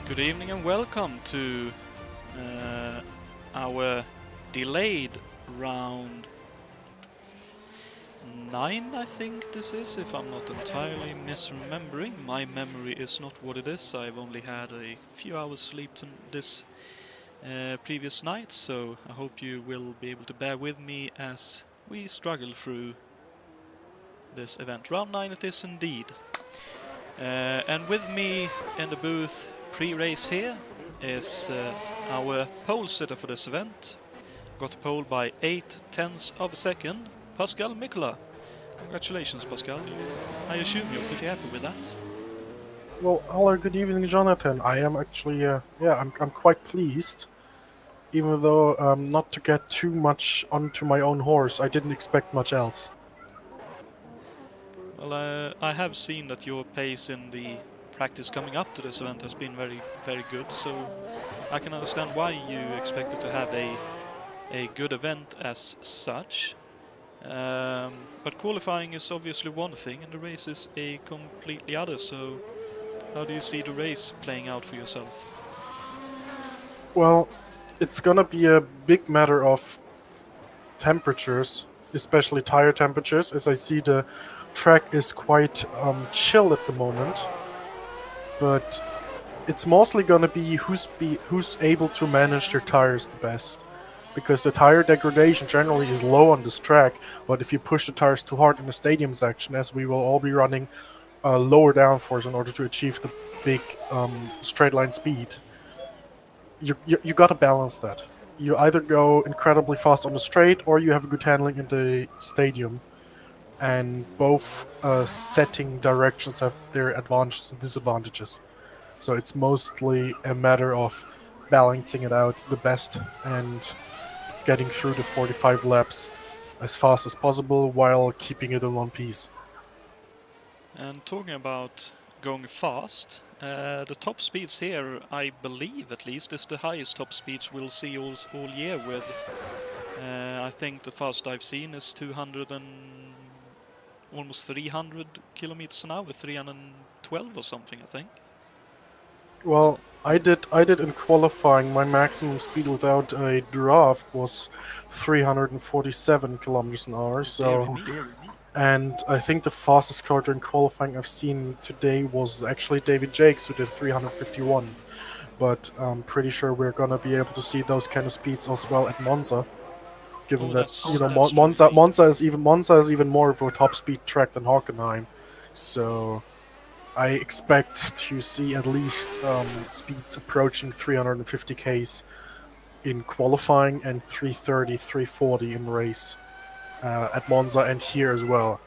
Good evening and welcome to our delayed round 9, I think this is, if I'm not entirely misremembering. My memory is not what it is. I've only had a few hours sleep this previous night, so I hope you will be able to bear with me as we struggle through this event. Round 9 it is indeed. And with me in the booth pre-race here is our pole sitter for this event. Got a pole by 0.8 of a second, Pascal Mikola. Congratulations, Pascal. I assume you're pretty happy with that. Well, hello, good evening, Jonathan. I am actually, I'm quite pleased. Even though, not to get too much onto my own horse, I didn't expect much else. Well, I have seen that your pace in the practice coming up to this event has been very, very good, so I can understand why you expected to have a good event as such. But qualifying is obviously one thing and the race is a completely other, so how do you see the race playing out for yourself? Well, it's gonna be a big matter of temperatures, especially tire temperatures, as I see the track is quite chill at the moment. But it's mostly gonna be who's able to manage their tires the best. Because the tire degradation generally is low on this track, but if you push the tires too hard in the stadium section, as we will all be running lower downforce in order to achieve the big straight line speed, you gotta balance that. You either go incredibly fast on the straight, or you have a good handling in the stadium. And both setting directions have their advantages and disadvantages. So it's mostly a matter of balancing it out the best and getting through the 45 laps as fast as possible while keeping it in one piece. And talking about going fast, the top speeds here, I believe at least, is the highest top speeds we'll see all year with. I think the fastest I've seen is 200 and almost 300 kilometers an hour, 312 or something, I think. Well, I did in qualifying. My maximum speed without a draft was 347 kilometers an hour. So, and I think the fastest car during qualifying I've seen today was actually David Jakes, who did 351. But I'm pretty sure we're gonna be able to see those kind of speeds as well at Monza, given that Monza is even more of a top speed track than Hockenheim. So I expect to see at least speeds approaching 350 k's in qualifying and 330, 340 in race at Monza and here as well.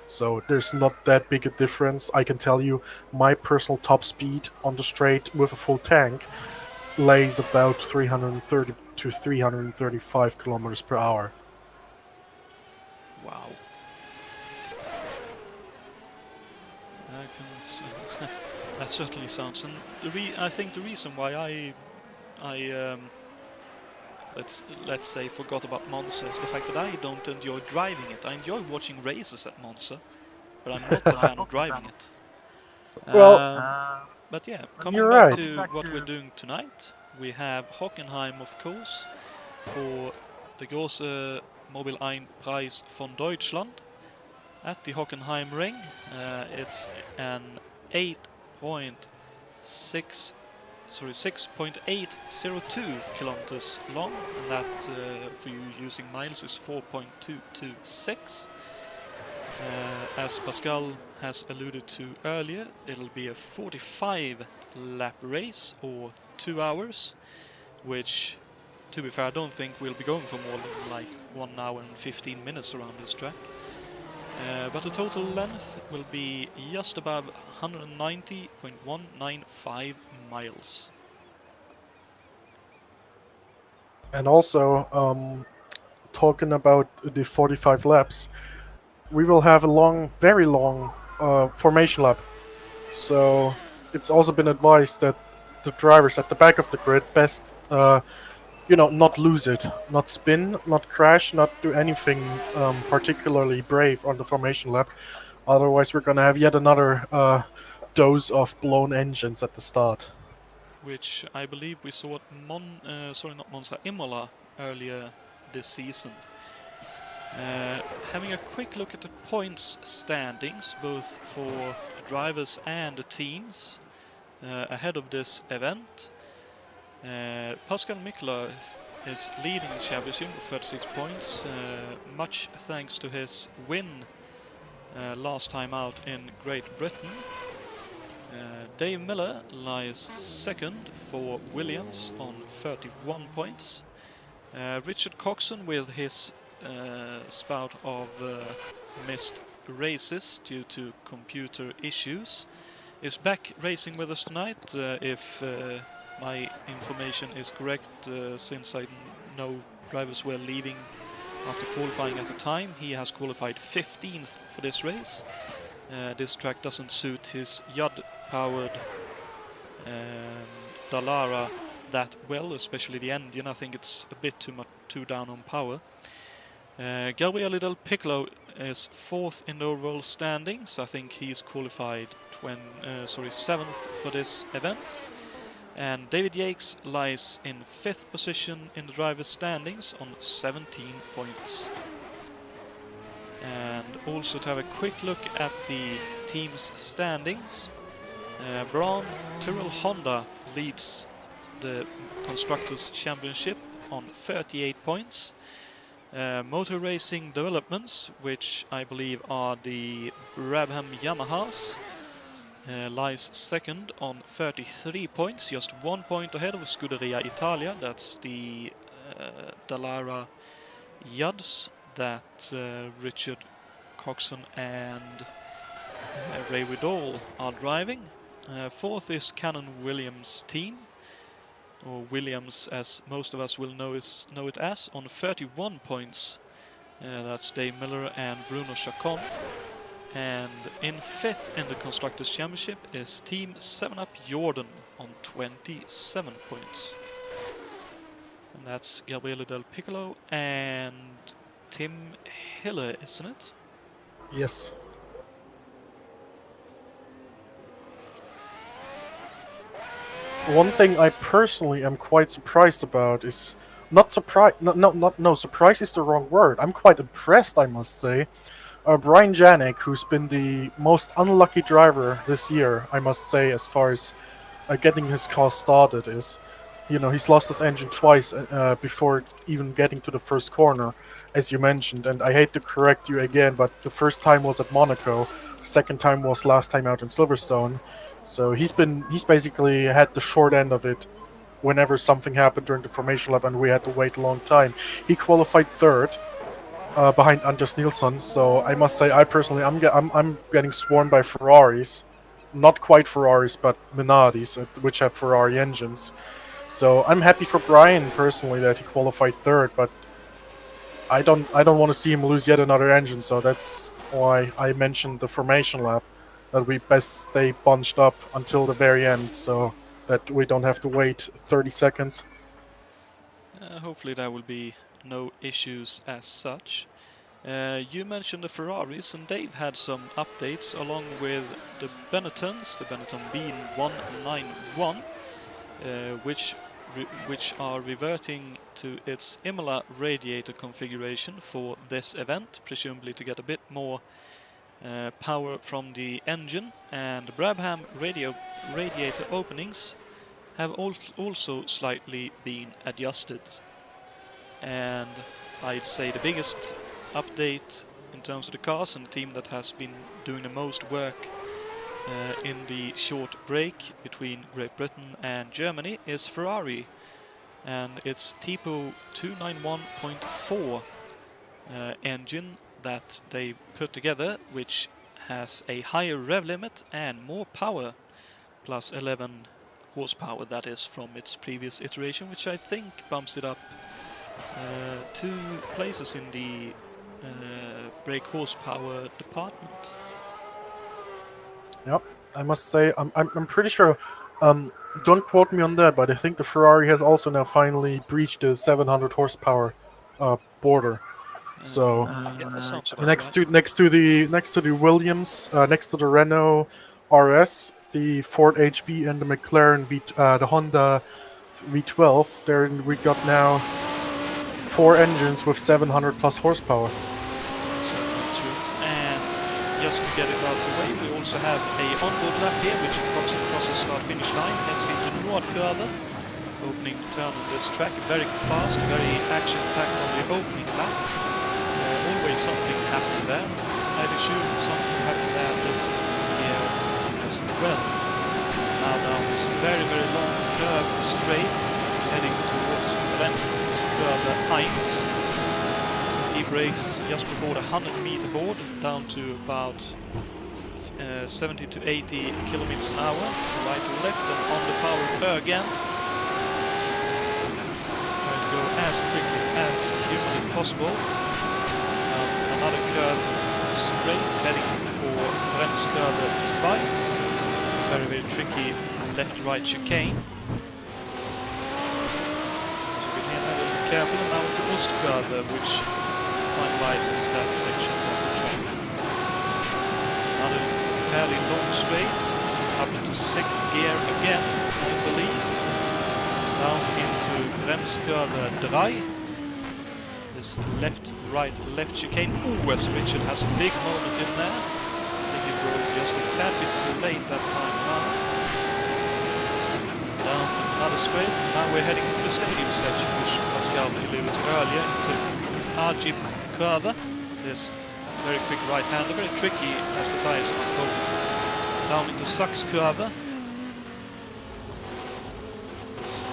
So there's not that big a difference. I can tell you my personal top speed on the straight with a full tank lays about 330 to 335 kilometers per hour. Wow. That certainly sounds. And I think the reason why I let's say forgot about Monza is the fact that I don't enjoy driving it. I enjoy watching races at Monza, but I'm not a fan of driving it. But yeah, coming back to what we're doing tonight, we have Hockenheim, of course, for the große Mobil Preis von Deutschland at the Hockenheim ring. It's an 6.802 kilometers long, and that for you using miles is 4.226. As Pascal has alluded to earlier, it'll be a 45 lap race or 2 hours, which, to be fair, I don't think we'll be going for more than like 1 hour and 15 minutes around this track. But the total length will be just above 190.195 miles. And also, talking about the 45 laps, we will have a very long formation lap. So it's also been advised that the drivers at the back of the grid best, not lose it, not spin, not crash, not do anything particularly brave on the formation lap. Otherwise, we're gonna have yet another dose of blown engines at the start. which I believe we saw at Imola earlier this season. Having a quick look at the points standings, both for drivers and the teams, ahead of this event. Pascal Mikla is leading the championship with 36 points, much thanks to his win last time out in Great Britain. Dave Miller lies second for Williams on 31 points. Richard Coxon, with his spout of missed races due to computer issues, is back racing with us tonight, if my information is correct, since I know drivers were leaving after qualifying at the time. He has qualified 15th for this race. This track doesn't suit his Yud-powered Dallara that well, especially the engine. I think it's a bit too down on power. Gabriele Del Piccolo is 4th in the overall standings. I think he's qualified 7th for this event. And David Yates lies in 5th position in the driver's standings on 17 points. And also to have a quick look at the team's standings, Braun Tyrrell Honda leads the Constructors' Championship on 38 points. Motor Racing Developments, which I believe are the Brabham Yamahas, lies second on 33 points, just 1 point ahead of Scuderia Italia. That's the Dallara Yuds that Richard Coxon and Ray Widall are driving. 4th is Canon Williams team, or Williams as most of us will know it as, on 31 points. That's Dave Miller and Bruno Chacon. And in 5th in the Constructors' Championship is Team 7up Jordan on 27 points. And that's Gabriele Del Piccolo and Tim Hiller, isn't it? Yes. One thing I personally am quite surprised about is surprise is the wrong word. I'm quite impressed, I must say. Brian Janik, who's been the most unlucky driver this year, I must say, as far as getting his car started, is, he's lost his engine twice before even getting to the first corner, as you mentioned. And I hate to correct you again, but the first time was at Monaco, the second time was last time out in Silverstone. So he's basically had the short end of it whenever something happened during the formation lap, and we had to wait a long time. He qualified 3rd. Behind Anders Nilsson, so I must say, I personally, I'm getting swarmed by Ferraris, not quite Ferraris, but Minardis, which have Ferrari engines. So I'm happy for Brian personally that he qualified 3rd, but I don't want to see him lose yet another engine. So that's why I mentioned the formation lap, that we best stay bunched up until the very end, so that we don't have to wait 30 seconds. Hopefully there will be no issues as such. You mentioned the Ferraris, and they've had some updates along with the Benettons, the Benetton Bean 191, which are reverting to its Imola radiator configuration for this event, presumably to get a bit more power from the engine. And Brabham radiator openings have also slightly been adjusted. And I'd say the biggest update in terms of the cars, and the team that has been doing the most work in the short break between Great Britain and Germany, is Ferrari. And it's Tipo 291.4 engine that they've put together, which has a higher rev limit and more power, plus 11 horsepower, that is, from its previous iteration, which I think bumps it up 2 places in the brake horsepower department. Yep, I must say, I'm pretty sure, don't quote me on that, but I think the Ferrari has also now finally breached the 700 horsepower border. So yeah, next to the Williams, next to the Renault RS, the Ford HB and the McLaren the Honda V12, there we got now 4 engines with 700 plus horsepower. Certainly true. And just to get it out of the way, we also have a onboard lap here, which crosses our finish line, heads into Nordkurve, opening turn on this track. Very fast, very action-packed on the opening lap. Always something happening there. I'd assume something happened there this year as well. Now down this very, very long curve straight, heading towards Bremskurve 1. He brakes just before the 100-meter board, down to about 70 to 80 kilometers an hour, right to left, and on the power again. Try to go as quickly as humanly possible. Another curve straight, heading for Bremskurve 2. Very, very tricky left-right chicane. So we can have a little careful, and now to Ostkurve, which finalizes that section of the track. Another fairly long straight, up into 6th gear again, I believe. Down into Bremskurve 3. This left-right left chicane. Ooh, as Richard has a big moment in there. I think he drove just a tad bit too late that time around. Down another straight. Now we're heading into the stadium section, which Pascal alluded to earlier, into Arjip Kurve. This very quick right-hander, very tricky as the tires are cold. Down into Saxkurve. This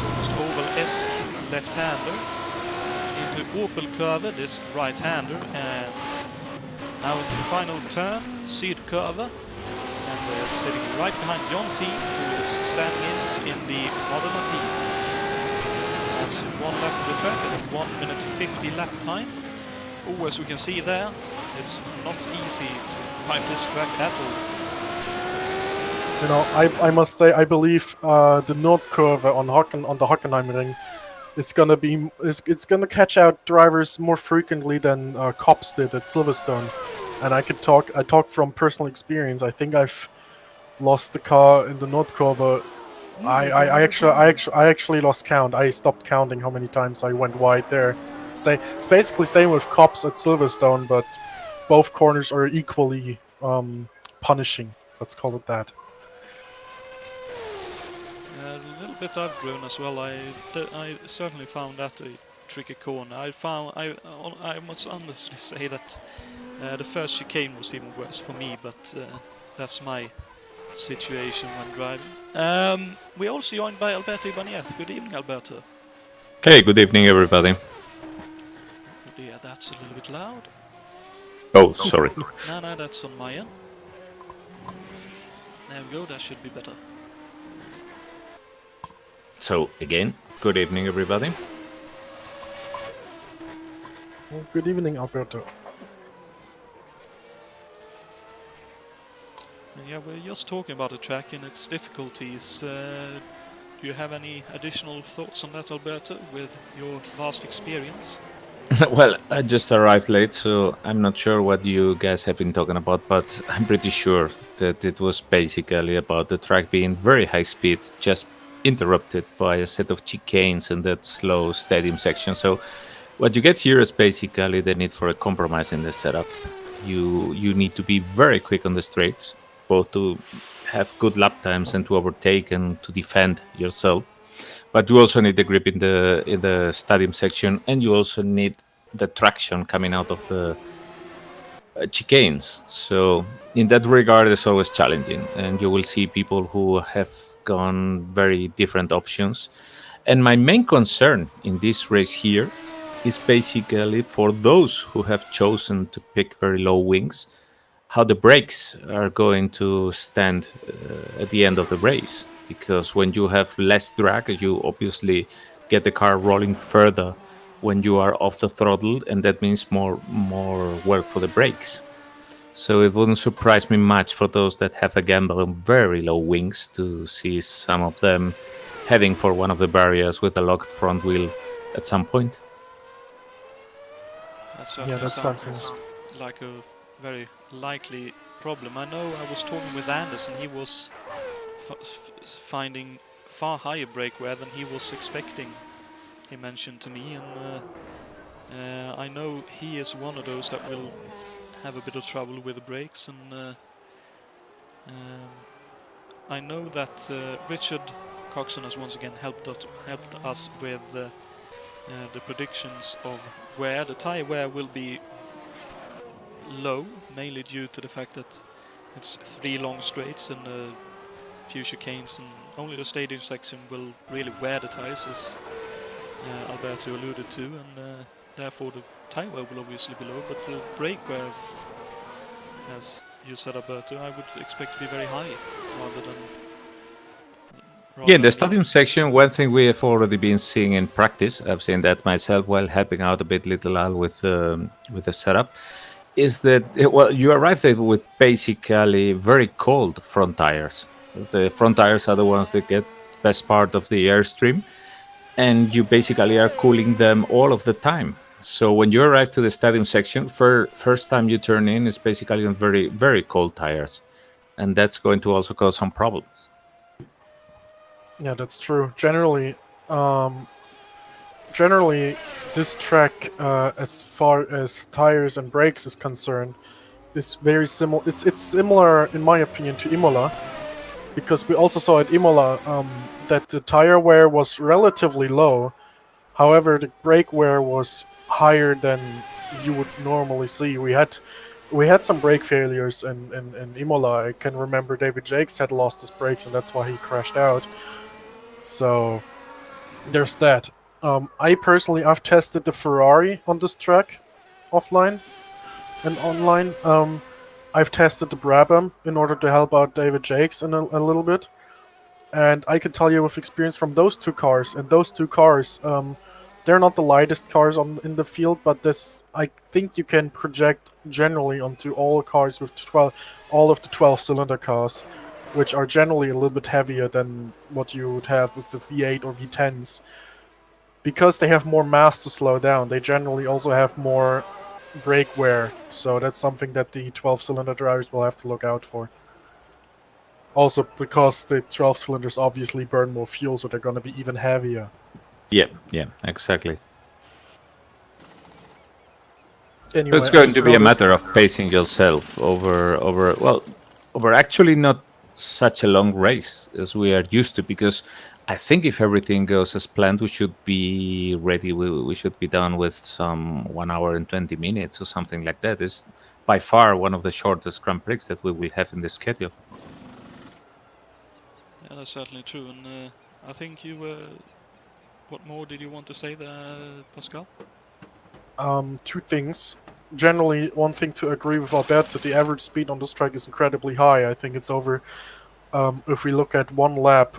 almost oval-esque left-hander. Into Opelkurve, this right-hander, and now into the final turn, Sydkurve, and we're sitting right behind Jonatan, who is standing in the Modena team. That's 1 lap of the track at a 1 minute 50 lap time. Oh, as we can see there, it's not easy to pipe this track at all. You know, I must say, I believe the Nordkurve on the Hockenheimring is gonna catch out drivers more frequently than Cops did at Silverstone, and I talk from personal experience. I think I've lost the car in the Nordkurve. I actually lost count. I stopped counting how many times I went wide there. It's basically same with Cops at Silverstone, but both corners are equally punishing. Let's call it that. A little bit I've driven as well. I certainly found that a tricky corner. I must honestly say that the first chicane was even worse for me, but that's my situation when driving. We're also joined by Alberto Ibañez. Good evening, Alberto. Hey, good evening, everybody. Oh dear, that's a little bit loud. Oh, sorry. No, that's on my end. There we go, that should be better. So, again, good evening, everybody. Well, good evening, Alberto. Yeah, we're just talking about the track and its difficulties. Do you have any additional thoughts on that, Alberto, with your vast experience? Well, I just arrived late, so I'm not sure what you guys have been talking about, but I'm pretty sure that it was basically about the track being very high speed, just interrupted by a set of chicanes and that slow stadium section. So what you get here is basically the need for a compromise in the setup. You need to be very quick on the straights, both to have good lap times and to overtake and to defend yourself. But you also need the grip in the stadium section, and you also need the traction coming out of the chicanes. So in that regard, it's always challenging, and you will see people who have gone very different options. And my main concern in this race here is basically for those who have chosen to pick very low wings, how the brakes are going to stand at the end of the race. Because when you have less drag, you obviously get the car rolling further when you are off the throttle, and that means more work for the brakes. So it wouldn't surprise me much for those that have a gamble on very low wings to see some of them heading for one of the barriers with a locked front wheel at some point. That certainly sounds like a very likely problem. I know I was talking with Anders and he was finding far higher brake wear than he was expecting, he mentioned to me, and I know he is one of those that will have a bit of trouble with the brakes, and I know that Richard Coxon has once again helped us with the predictions of where the tire wear will be low, mainly due to the fact that it's 3 long straights and a few chicanes, and only the stadium section will really wear the tires, as Alberto alluded to, and therefore the tire wear will obviously be low, but the brake wear, as you said, Alberto, I would expect to be very high rather than Yeah, in the stadium section, one thing we have already been seeing in practice, I've seen that myself while helping out a bit Little Al with the setup, is that, well, you arrive there with basically very cold front tires. The front tires are the ones that get best part of the airstream, and you basically are cooling them all of the time. So when you arrive to the stadium section, first time you turn in is basically on very, very cold tires, and that's going to also cause some problems. Yeah, that's true. Generally, this track, as far as tires and brakes is concerned, is very similar. It's similar, in my opinion, to Imola, because we also saw at Imola that the tire wear was relatively low. However, the brake wear was higher than you would normally see. We had some brake failures in Imola. I can remember David Jakes had lost his brakes, and that's why he crashed out. So there's that. I've tested the Ferrari on this track, offline and online. I've tested the Brabham in order to help out David Jakes in a little bit, and I can tell you with experience from those two cars. And those two cars, they're not the lightest cars in the field, but I think you can project generally onto all cars with all of the 12-cylinder cars, which are generally a little bit heavier than what you would have with the V8 or V10s. Because they have more mass to slow down, they generally also have more brake wear, so that's something that the 12-cylinder drivers will have to look out for. Also, because the 12 cylinders obviously burn more fuel, so they're going to be even heavier. Yeah, exactly. Anyway, it's going to be a matter of pacing yourself over actually not such a long race as we are used to, because I think if everything goes as planned, we should be ready. We should be done with some 1 hour and 20 minutes or something like that. It's by far one of the shortest Grand Prix that we will have in the schedule. Yeah, that's certainly true. And I think you what more did you want to say there, Pascal? Two things. Generally, one thing to agree with Alberto, the average speed on this track is incredibly high. I think it's over, if we look at one lap,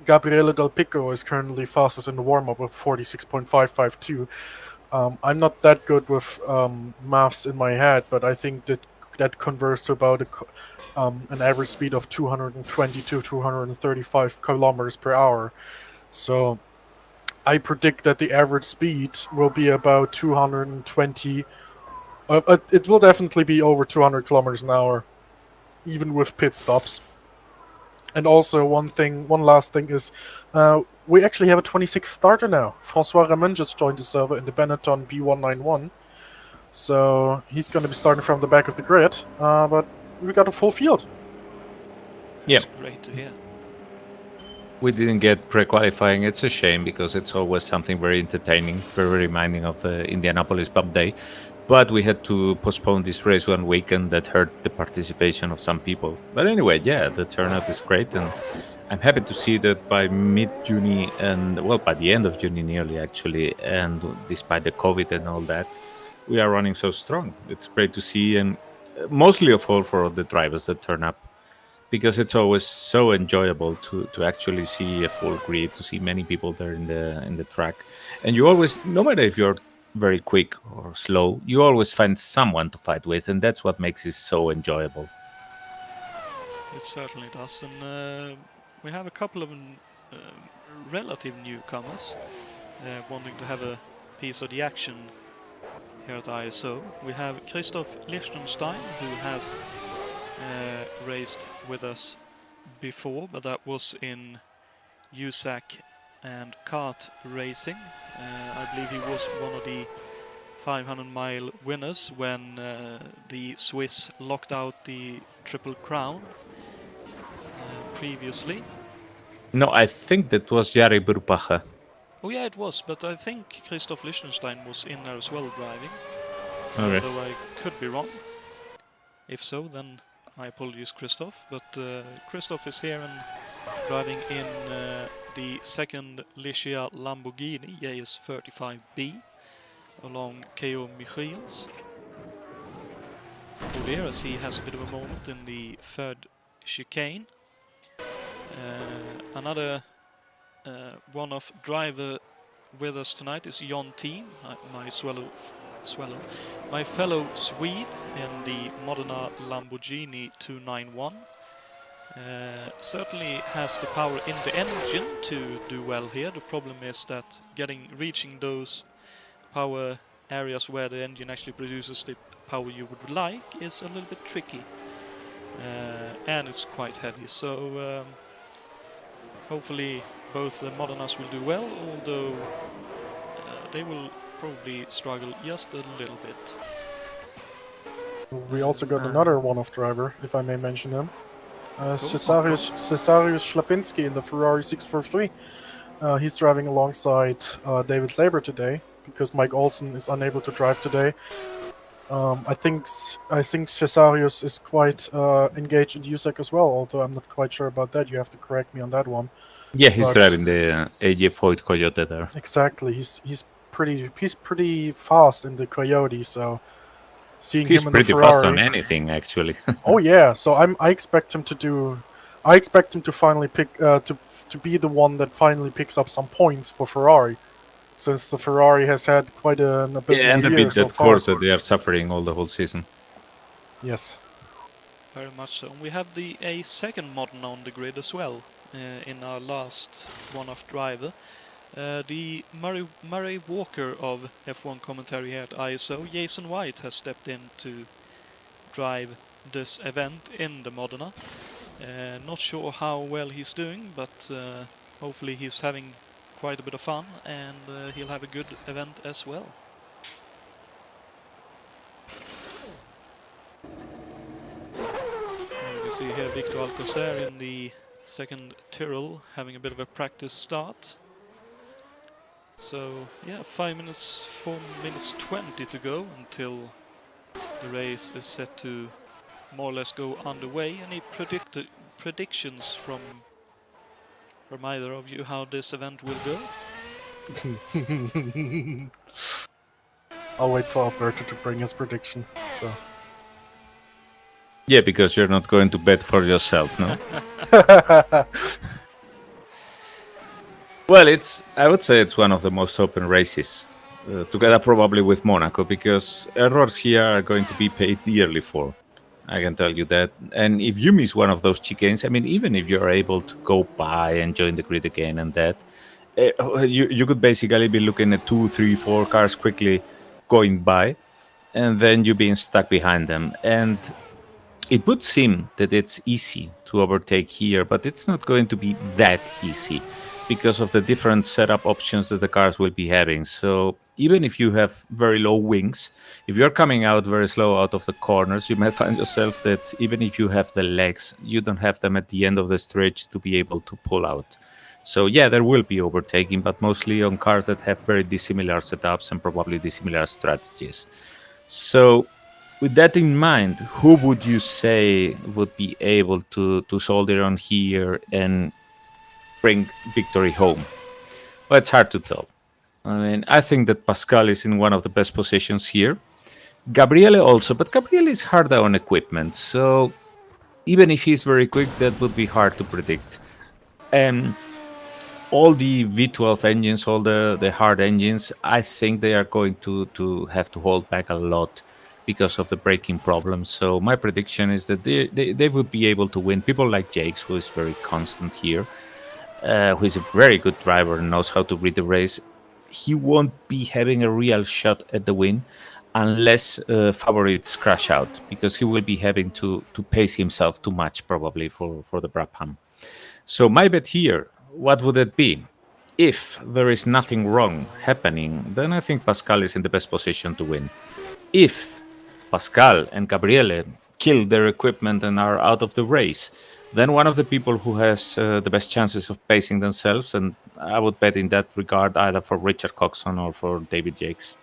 Gabriele Del Pico is currently fastest in the warm-up with 46.552. I'm not that good with maths in my head, but I think that converts to about an average speed of 220 to 235 kilometers per hour. So I predict that the average speed will be about 220. It will definitely be over 200 kilometers an hour, even with pit stops. And also, one last thing is, we actually have a 26 starter now. François Ramin just joined the server in the Benetton B191. So he's going to be starting from the back of the grid, but we got a full field. That's great to hear. We didn't get pre-qualifying. It's a shame, because it's always something very entertaining, very reminding of the Indianapolis Pub Day. But we had to postpone this race 1 week, and that hurt the participation of some people. But anyway, yeah, the turnout is great, and I'm happy to see that by mid-June, and well, by the end of June nearly actually, and despite the COVID and all that, we are running so strong. It's great to see, and mostly of all for the drivers that turn up, because it's always so enjoyable to actually see a full grid, to see many people there in the track. And you always, no matter if you're very quick or slow, you always find someone to fight with, and that's what makes it so enjoyable. It certainly does. And we have a couple of relative newcomers wanting to have a piece of the action here at ISO. We have Christoph Liechtenstein, who has raced with us before, but that was in USAC and kart racing. I believe he was one of the 500-mile winners when the Swiss locked out the Triple Crown previously. No, I think that was Jari Burpacha. Oh yeah, it was, but I think Christoph Liechtenstein was in there as well driving. Okay. Although I could be wrong. If so, then my apologies, Christoph. But Christoph is here and driving in the second Licia Lamborghini JS35B along KO Michiels. Over as he has a bit of a moment in the third chicane. Another one-off driver with us tonight is Jonatan, my fellow Swede in the Modena Lamborghini 291. Certainly has the power in the engine to do well here. The problem is that reaching those power areas where the engine actually produces the power you would like is a little bit tricky. And it's quite heavy, so hopefully both the Modenas will do well, although they will probably struggle just a little bit. We also got another one-off driver, if I may mention him. Cesarius Schlapinski in the Ferrari 643. He's driving alongside David Saber today, because Mike Olsen is unable to drive today. I think Cesarius is quite engaged in USAC as well, although I'm not quite sure about that. You have to correct me on that one. Yeah, he's driving the AJ Foyt Coyote there. Exactly, he's pretty fast in the Coyote, so seeing he's him in pretty the Ferrari, fast on anything actually. Oh yeah, so I expect him to finally pick to be the one that finally picks up some points for Ferrari, since the Ferrari has had quite an abysmal and a year bit so that far. course that they are suffering all the whole season. Yes. Very much so. We have a second Modena on the grid as well in our last one-off driver. The Murray Walker of F1 commentary here at ISO, Jason White, has stepped in to drive this event in the Modena. Not sure how well he's doing, but hopefully he's having quite a bit of fun and he'll have a good event as well. You can see here Victor Alcocer in the second Tyrrell having a bit of a practice start. So yeah, 4 minutes 20 to go until the race is set to more or less go underway. Any predictions from either of you how this event will go? I'll wait for Alberto to bring his prediction. So. Yeah, because you're not going to bet for yourself, no? Well, I would say it's one of the most open races, together probably with Monaco, because errors here are going to be paid dearly for. I can tell you that. And if you miss one of those chicanes, I mean, even if you're able to go by and join the grid again and that, you could basically be looking at 2, 3, 4 cars quickly going by, and then you being stuck behind them. And it would seem that it's easy to overtake here, but it's not going to be that easy because of the different setup options that the cars will be having. So even if you have very low wings, if you're coming out very slow out of the corners, you might find yourself that even if you have the legs, you don't have them at the end of the stretch to be able to pull out. So yeah, there will be overtaking, but mostly on cars that have very dissimilar setups and probably dissimilar strategies. So with that in mind, who would you say would be able to soldier on here and bring victory home? Well, it's hard to tell. I mean, I think that Pascal is in one of the best positions here. Gabriele also, but Gabriele is harder on equipment, so even if he's very quick, that would be hard to predict. And all the V12 engines, all the hard engines, I think they are going to have to hold back a lot because of the braking problems. So my prediction is that they would be able to win. People like Jakes, who is very constant here, who is a very good driver and knows how to read the race, he won't be having a real shot at the win. unless favorites crash out, because he will be having to pace himself too much probably for the Brabham. So my bet here, what would it be? If there is nothing wrong happening, then I think Pascal is in the best position to win. If Pascal and Gabriele kill their equipment and are out of the race, then one of the people who has the best chances of pacing themselves, and I would bet in that regard either for Richard Coxon or for David Jakes.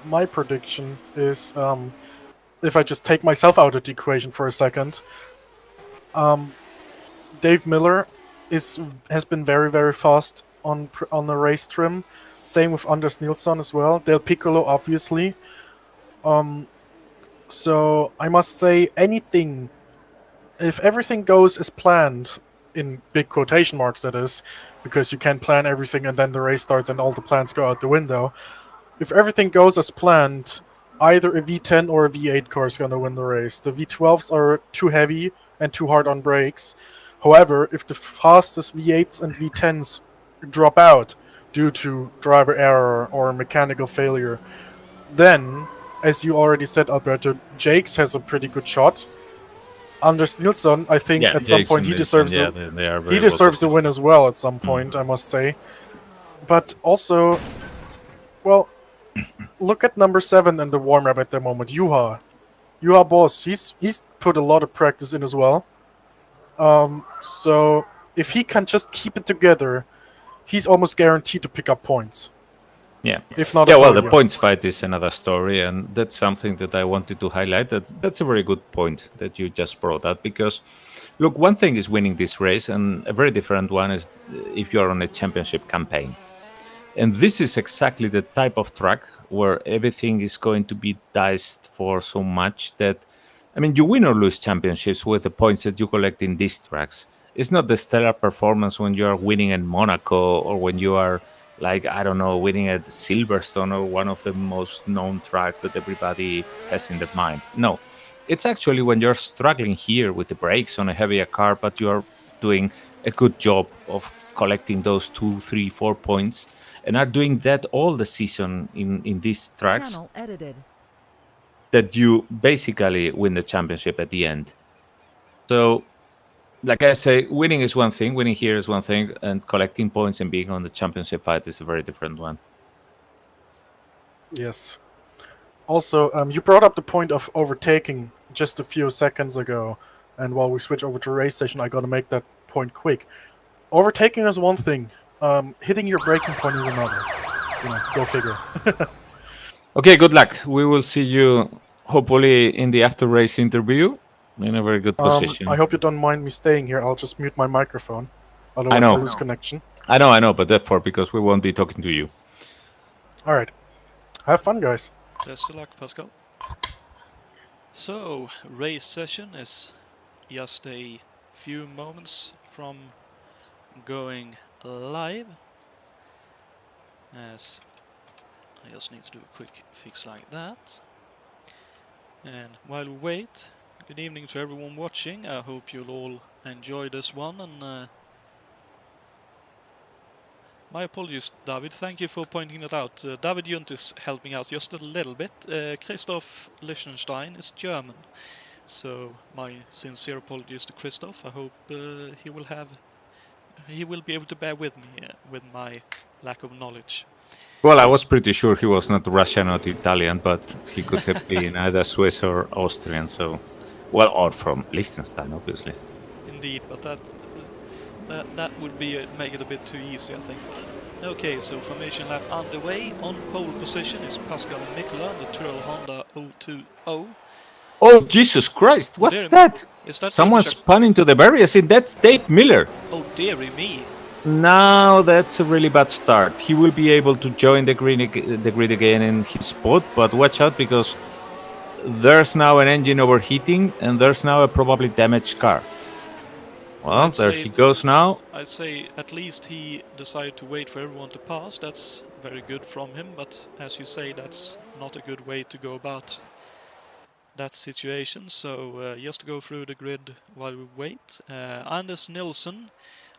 My prediction is, if I just take myself out of the equation for a second, Dave Miller has been very, very fast on the race trim. Same with Anders Nilsson as well. Del Piccolo, obviously. So I must say, if everything goes as planned, in big quotation marks that is, because you can't plan everything and then the race starts and all the plans go out the window. If everything goes as planned, either a V10 or a V8 car is going to win the race. The V12s are too heavy and too hard on brakes. However, if the fastest V8s and V10s drop out due to driver error or mechanical failure, then, as you already said, Alberto, Jakes has a pretty good shot. Anders Nilsson, I think at some point he deserves a win as well at some point, I must say. But also, well, look at number 7 in the warm-up at the moment, Juha. Juha Boss, he's put a lot of practice in as well. So if he can just keep it together, he's almost guaranteed to pick up points. Yeah. If not, well, the points fight is another story, and that's something that I wanted to highlight. That's a very good point that you just brought up, because look, one thing is winning this race, and a very different one is if you are on a championship campaign. And this is exactly the type of track where everything is going to be diced for so much that, I mean, you win or lose championships with the points that you collect in these tracks. It's not the stellar performance when you are winning in Monaco, or when you are, like, I don't know, winning at Silverstone, or one of the most known tracks that everybody has in their mind. No, it's actually when you're struggling here with the brakes on a heavier car, but you're doing a good job of collecting those 2, 3, 4 points, and are doing that all the season in these tracks. Channel edited. That you basically win the championship at the end. So, like I say, winning is one thing, winning here is one thing, and collecting points and being on the championship fight is a very different one. Yes. Also, you brought up the point of overtaking just a few seconds ago, and while we switch over to race station, I gotta make that point quick. Overtaking is one thing, hitting your braking point is another. You know, go figure. Okay, good luck. We will see you hopefully in the after race interview in a very good position. I hope you don't mind me staying here. I'll just mute my microphone. Otherwise, I'll lose connection. I know, but therefore, because we won't be talking to you. Alright. Have fun, guys. Best of luck, Pascal. So, race session is just a few moments from going live. As I just need to do a quick fix like that. And while we wait, good evening to everyone watching. I hope you'll all enjoy this one, and my apologies, David. Thank you for pointing it out. David Junt is helping out just a little bit. Christoph Liechtenstein is German, so my sincere apologies to Christoph. I hope he will be able to bear with me with my lack of knowledge. Well, I was pretty sure he was not Russian or Italian, but he could have been either Swiss or Austrian. So, well, or from Liechtenstein, obviously. Indeed, but that would be make it a bit too easy, I think. Okay, so formation lap underway. On pole position is Pascal Mikula, the Tyrrell Honda 020. Oh, Jesus Christ! What's that? Is that someone spun into the barriers? That's Dave Miller. Oh, dearie me. Now that's a really bad start. He will be able to join the grid again in his spot, but watch out, because there's now an engine overheating and there's now a probably damaged car. Well, there he goes now. I'd say at least he decided to wait for everyone to pass. That's very good from him, but as you say, that's not a good way to go about that situation. So just to go through the grid while we wait. Anders Nilsson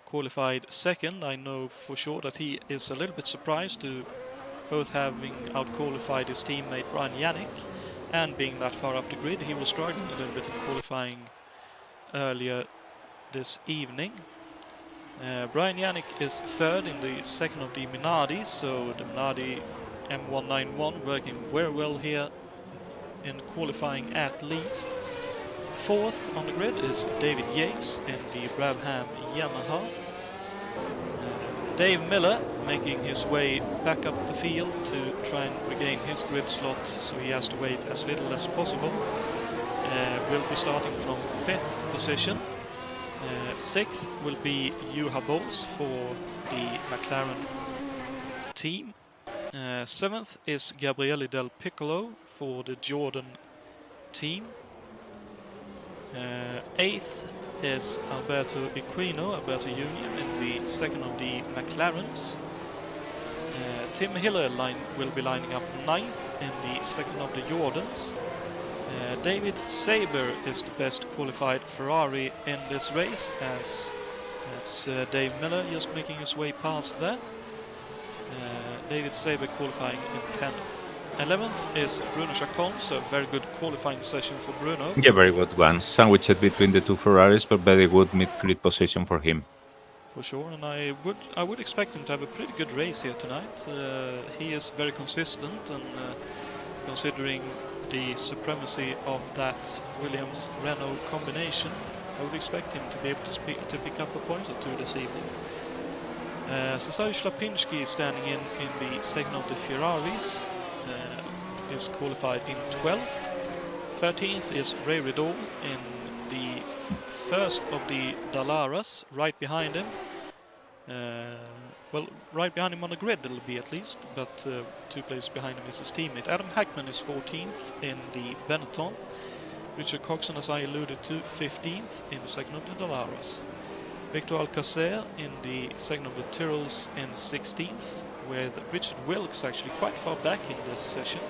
qualified second. I know for sure that he is a little bit surprised to both having out-qualified his teammate Brian Yannick and being that far up the grid. He was struggling a little bit in qualifying earlier this evening. Brian Yannick is third in the second of the Minardi, so the Minardi M191 working very well here in qualifying at least. Fourth on the grid is David Yates in the Brabham Yamaha. Dave Miller making his way back up the field to try and regain his grid slot, so he has to wait as little as possible. Will be starting from 5th position. 6th will be Juha Bols for the McLaren team. 7th is Gabriele Del Piccolo for the Jordan team. 8th is Alberto Junior in the second of the McLarens. Tim Hiller will be lining up 9th in the second of the Jordans. David Saber is the best qualified Ferrari in this race, as that's Dave Miller just making his way past there. David Saber qualifying in 10th. 11th is Bruno Chacon, so a very good qualifying session for Bruno. Yeah, very good one. Sandwiched between the two Ferraris, but very good mid-grid position for him. For sure, and I would expect him to have a pretty good race here tonight. He is very consistent, and considering the supremacy of that Williams-Renault combination, I would expect him to be able to pick up a point or two this evening. Cesare Slapinski standing in the second of the Ferraris, is qualified in 12th. 13th is Ray Riddle in the first of the Dallaras, right behind him. Well, right behind him on the grid it'll be at least, but 2 places behind him is his teammate. Adam Hackman is 14th in the Benetton. Richard Coxon, as I alluded to, 15th in the second of the Dallaras. Victor Alcacer in the second of the Tyrrells in 16th, with Richard Wilkes actually quite far back in this session.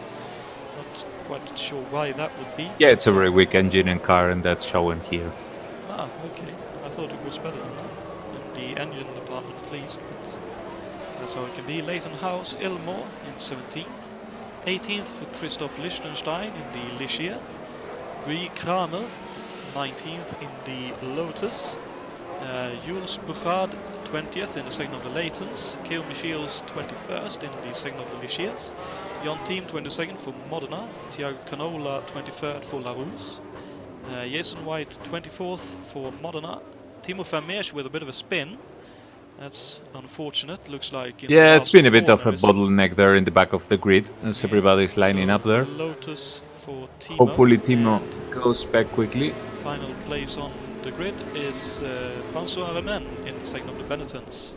Not quite sure why that would be. Yeah, it's a very weak engine and car, and that's showing here. Ah, okay. I thought it was better than that, in the engine department at least, but that's how it can be. Leighton House Ilmore in 17th. 18th for Christoph Liechtenstein in the Ligier. Guy Kramer 19th in the Lotus. Jules Bouchard 20th in the second of the Leightons. Keo Michiels 21st in the second of the Ligiers. Jon Team 22nd for Modena. Thiago Canola 23rd for La Rousse. Jason White 24th for Modena. Timo Vermeersch with a bit of a spin. That's unfortunate. Looks like Yeah, it's been a bit of a is it? bottleneck there in the back of the grid as everybody's lining So up there. Lotus for Timo. Hopefully Timo And goes back quickly. final place on the grid is François Remen in the second of the Benettons.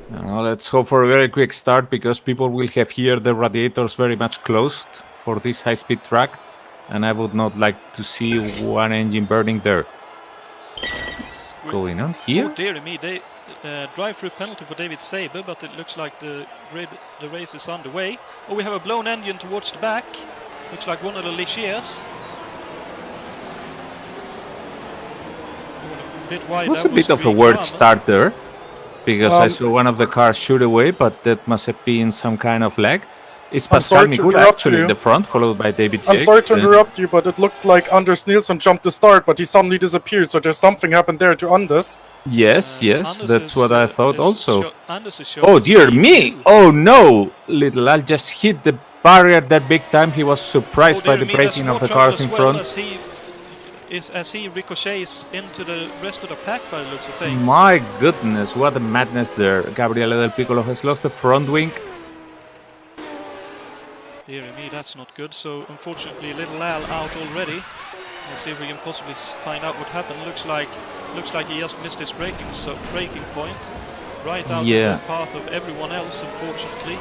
Now let's hope for a very quick start, because people will have here the radiators very much closed for this high-speed track, and I would not like to see one engine burning there. What's going on here? Oh dear me, drive-through penalty for David Saber, but it looks like the race is underway. Oh, we have a blown engine towards the back. Looks like one of the Ligiers. Bit wide. It was That a bit of a Green weird Farmer. start there, because I saw one of the cars shoot away, but that must have been some kind of lag. It's I'm sorry Pascal to Migul interrupt actually you. in the front, followed by David I'm Jakes. sorry to interrupt you, but it looked like Anders Nielsen jumped the start, but he suddenly disappeared, so there's something happened there to Anders. Yes, yes, Anders that's is, what I thought is also. Anders is showing Oh us dear the me! Q2. Oh no! Little Al just hit the barrier that big time. He was surprised Oh, by dear the me, let's braking of the watch out cars as in well front. as he ricochets into the rest of the pack by the looks of things. My goodness, what a madness there. Gabriele Del Piccolo has lost the front wing. Dear me, that's not good. So unfortunately, Little Al out already. Let's see if we can possibly find out what happened. Looks like he just missed his braking point, right out of the path of everyone else. Unfortunately.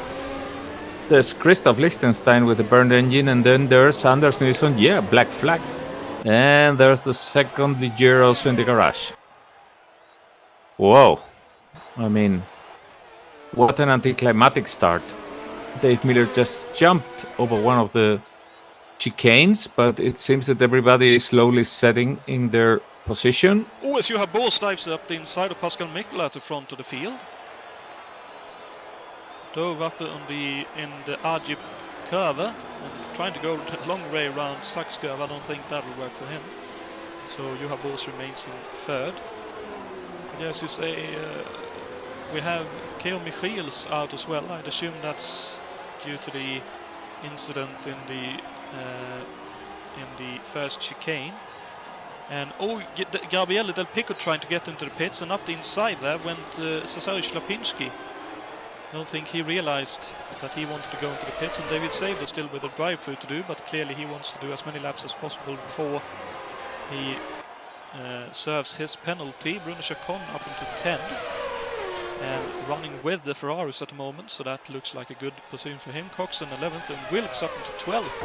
There's Christoph Liechtenstein with the burned engine, and then there's Anders Nilsson. Yeah, black flag. And there's the second Ligier also in the garage. Whoa. I mean, what an anticlimactic start. Dave Miller just jumped over one of the chicanes, but it seems that everybody is slowly setting in their position. Oh, as you have Ball dives up the inside of Pascal Mikkel at the front of the field. dove up in the Ajib curve and trying to go the long way around Sachs curve. I don't think that will work for him. So Juha Boos remains in third. But as you say, we have Keo Michiels out as well. I'd assume that's due to the incident in the first chicane. And Gabriele Del Pico trying to get into the pits, and up the inside there went Cesare Schlapinski. I don't think he realized that he wanted to go into the pits, and David Saber still with a drive-through to do, but clearly he wants to do as many laps as possible before he serves his penalty. Bruno Chacon up into 10 and running with the Ferraris at the moment, so that looks like a good position for him. Cox in 11th and Wilkes up into 12th.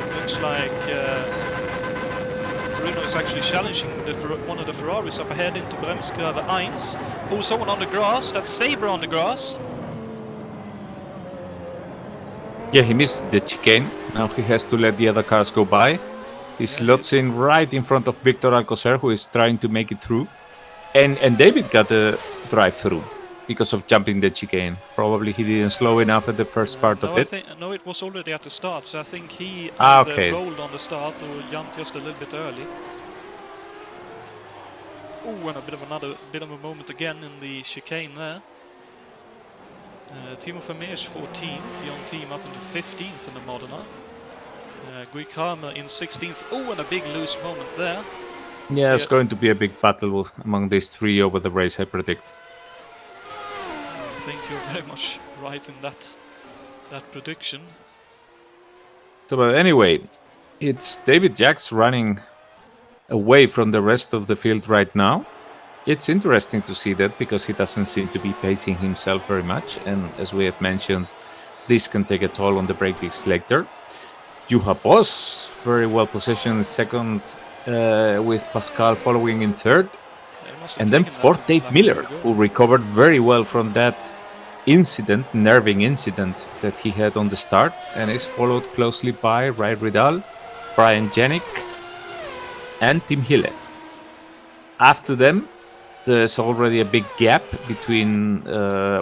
It looks like Bruno is actually challenging one of the Ferraris up ahead into Bremskurve 1. Oh, someone on the grass. That's Saber on the grass. Yeah, he missed the chicane. Now he has to let the other cars go by. He slots in right in front of Victor Alcocer, who is trying to make it through. And David got a drive-through because of jumping the chicane. Probably he didn't slow enough at the first part of it. No, it was already at the start, so I think he either rolled on the start or jumped just a little bit early. Oh, and another bit of a moment again in the chicane there. Timo Vermeer's 14th, Jon Team up into 15th in the Modena. Guy Kramer in 16th. Oh, and a big loose moment there. Yeah, it's going to be a big battle among these three over the race, I predict. I think you're very much right in that prediction. So, but anyway, it's David Jacks running away from the rest of the field right now. It's interesting to see that because he doesn't seem to be pacing himself very much, and as we have mentioned, this can take a toll on the brake discs later. Juha Boos very well positioned second, with Pascal following in third, and then fourth Dave Miller, who recovered very well from that nerving incident that he had on the start, and is followed closely by Ray Ridal, Brian Janik, and Tim Hille. After them, there's already a big gap between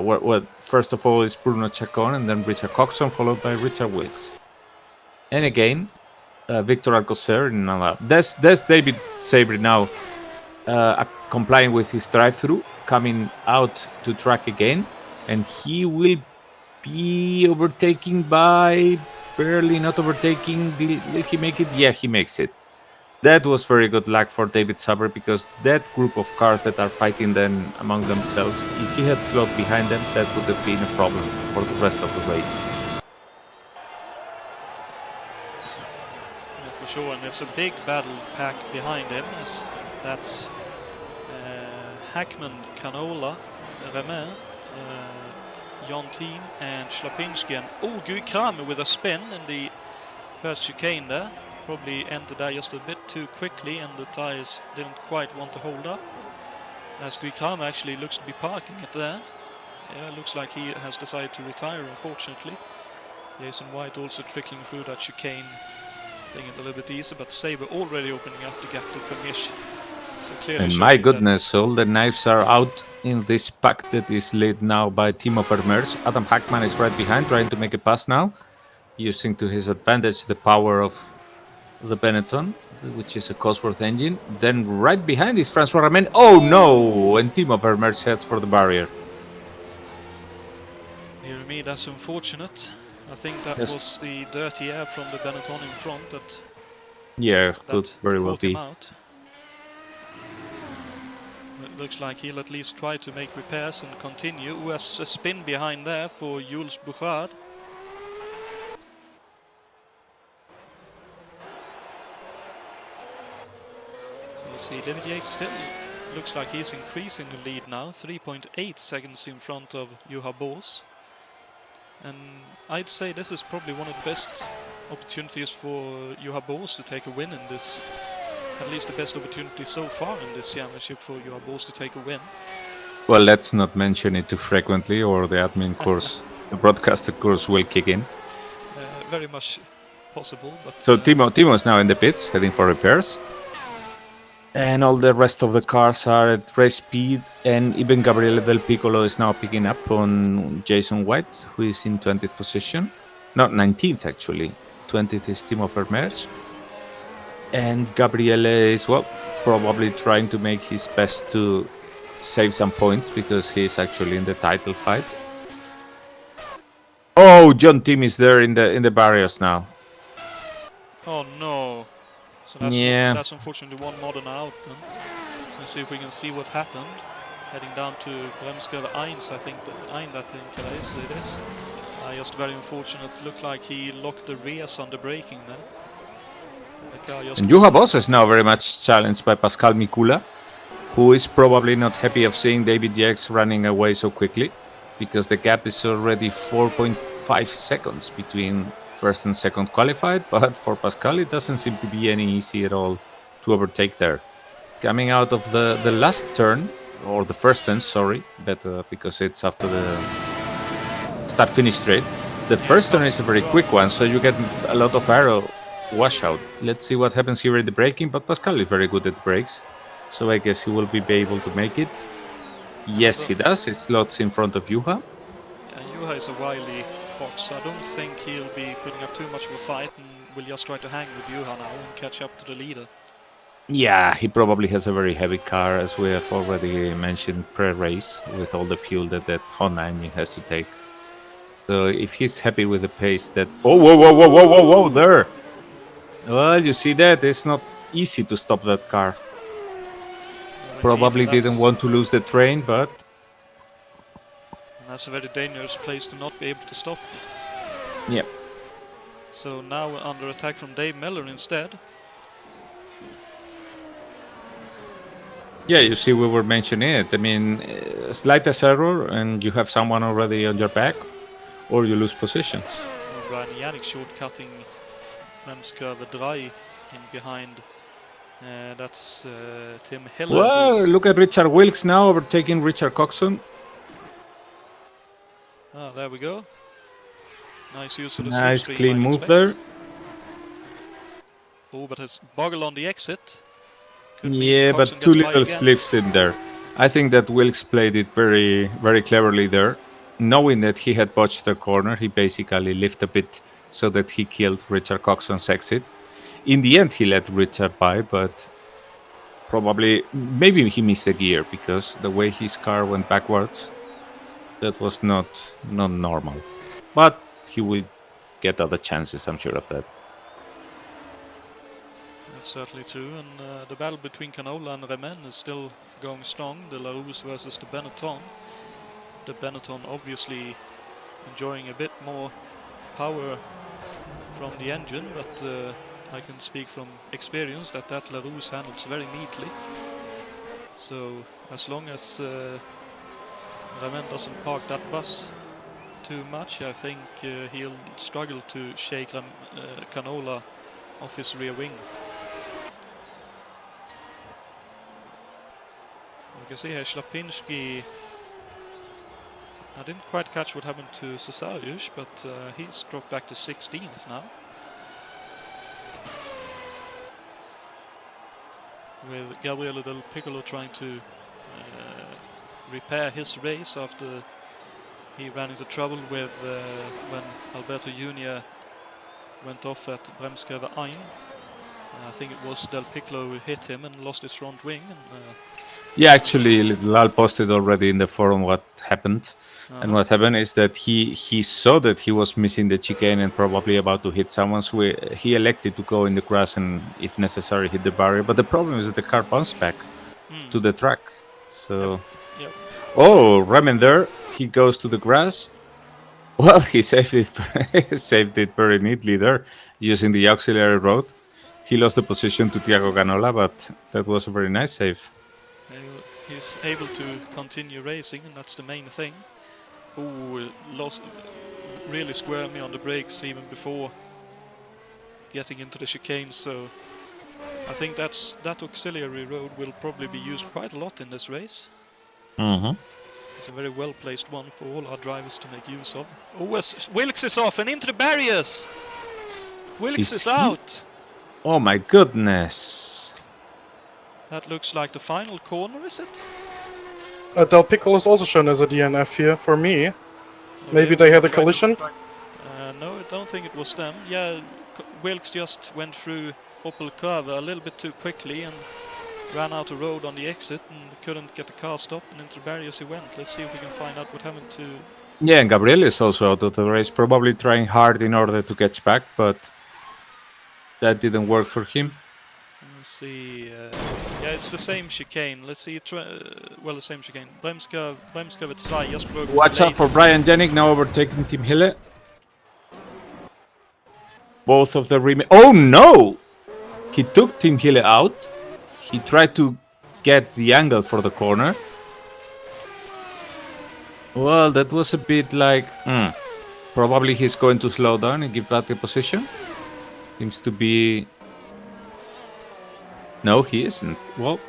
what first of all is Bruno Chacon and then Richard Coxon, followed by Richard Wilkes. And again, Victor Alcocer. There's David Sabre now complying with his drive-through, coming out to track again, and he will be overtaken by barely not overtaking. Will he make it? Yeah, he makes it. That was very good luck for David Sabre, because that group of cars that are fighting then among themselves, if he had slowed behind them, that would have been a problem for the rest of the race. Yeah, for sure, and it's a big battle pack behind him. That's Hackman, Canola, Remin, Jon Team, and Schlapinski, and Guy Kramer with a spin in the first chicane there. Probably entered there just a bit too quickly, and the tires didn't quite want to hold up. As Guy Kramer actually looks to be parking it there. Yeah, it looks like he has decided to retire, unfortunately. Jason White also trickling through that chicane, making it a little bit easier, but Sabre already opening up the gap to Vermeersch. So clearly, and my goodness, all the knives are out in this pack that is led now by Timo Vermeersch. Adam Hackman is right behind, trying to make a pass now, using to his advantage the power of the Benetton, which is a Cosworth engine. Then right behind is Francois Ramen. Oh no! And Timo Vermeersch heads for the barrier. Near me, that's unfortunate. I think that was the dirty air from the Benetton in front that could very well be. Out. It looks like he'll at least try to make repairs and continue. Who has a spin behind there for Jules Bouchard. See, David Yates still looks like he's increasing the lead now, 3.8 seconds in front of Juha Boos. And I'd say this is probably one of the best opportunities for Juha Boos to take a win in this. At least the best opportunity so far in this championship for Juha Boos to take a win. Well, let's not mention it too frequently, or the admin course, the broadcaster course will kick in. Very much possible. But so Timo is now in the pits, heading for repairs. And all the rest of the cars are at race speed, and even Gabriele Del Piccolo is now picking up on Jason White, who is in 20th position. Not 19th, actually. 20th is Timo Vermeers. And Gabriele is, well, probably trying to make his best to save some points because he's actually in the title fight. Oh, John Tim is there in the barriers now. Oh no. So that's unfortunately one modern out then. Let's see if we can see what happened. Heading down to Bremskurve 1, I think it is. Just very unfortunate. Looked like he locked the rears on the braking there. And Juha Boss is now very much challenged by Pascal Mikula, who is probably not happy of seeing David Yates running away so quickly, because the gap is already 4.5 seconds between first and second qualified, but for Pascal it doesn't seem to be any easy at all to overtake there. Coming out of the last turn, or the first turn, sorry, better because it's after the start-finish straight. The first turn is a very quick one, so you get a lot of aero washout. Let's see what happens here in the braking, but Pascal is very good at brakes, so I guess he will be able to make it. Yes, he does. He slots in front of Juha. And Juha is a wily fox, so I don't think he'll be putting up too much of a fight and will just try to hang with Juha now and catch up to the leader. Yeah, he probably has a very heavy car, as we have already mentioned pre-race, with all the fuel that Honda engine has to take. So if he's happy with the pace that... Oh, whoa, there! Well, you see that? It's not easy to stop that car. Probably didn't want to lose the train, but... That's a very dangerous place to not be able to stop. Yep. So now we're under attack from Dave Miller instead. Yeah, you see, we were mentioning it. I mean, slightest error and you have someone already on your back, or you lose positions. Ryan Yannick shortcutting Bremskurve dry in behind. That's Tim Hiller. Well, look at Richard Wilkes now overtaking Richard Coxon. Ah, there we go. Nice use of the nice slipstream, clean move there. Oh, but it's Bogle on the exit. Yeah, but too little slips in there. I think that Wilkes played it very, very cleverly there. Knowing that he had botched the corner, he basically lifted a bit so that he killed Richard Coxon's exit. In the end, he let Richard by, but probably, maybe he missed a gear because the way his car went backwards, that was not normal. But he will get other chances, I'm sure of that. That's certainly true, and the battle between Canola and Remen is still going strong. The Larousse versus the Benetton. The Benetton obviously enjoying a bit more power from the engine, but I can speak from experience that Larousse handles very neatly. So as long as Remen doesn't park that bus too much, I think he'll struggle to shake Canola off his rear wing. You can see here Slapinski. I didn't quite catch what happened to Cesarius, but he's dropped back to 16th now. With Gabriele Del Piccolo trying to repair his race after he ran into trouble with when Alberto Junior went off at Bremskurve 1. I think it was Del Piccolo who hit him and lost his front wing. And, yeah, actually, Lal posted already in the forum what happened. And what happened is that he saw that he was missing the chicane and probably about to hit someone, so he elected to go in the grass and, if necessary, hit the barrier. But the problem is that the car bounced back to the track. So, yep. Oh, Remen there, he goes to the grass. Well, he saved it, saved it very neatly there, using the auxiliary road. He lost the position to Thiago Canola, but that was a very nice save. He's able to continue racing, and that's the main thing. Lost, really squirmy on the brakes even before getting into the chicane, so I think that auxiliary road will probably be used quite a lot in this race. It's a very well placed one for all our drivers to make use of. Wilkes is off and into the barriers! Wilkes is out! Oh my goodness! That looks like the final corner, is it? Del Piccolo is also shown as a DNF here for me. Oh, Maybe yeah, they had a tried to- collision. No, I don't think it was them. Yeah, Wilkes just went through Opel Curva a little bit too quickly and ran out of road on the exit and couldn't get the car stopped, and into the barriers he went. Let's see if we can find out what happened to... Yeah, and Gabriel is also out of the race, probably trying hard in order to catch back, but that didn't work for him. Let's see. Yeah, it's the same chicane. Let's see. Well, the same chicane. Bremskurve 2 just broke. Watch out for Brian Janik now overtaking Tim Hille. Both of the Oh no! He took Tim Hille out. He tried to get the angle for the corner. Well, that was a bit like... Probably he's going to slow down and give back the position. Seems to be... No, he isn't. Well...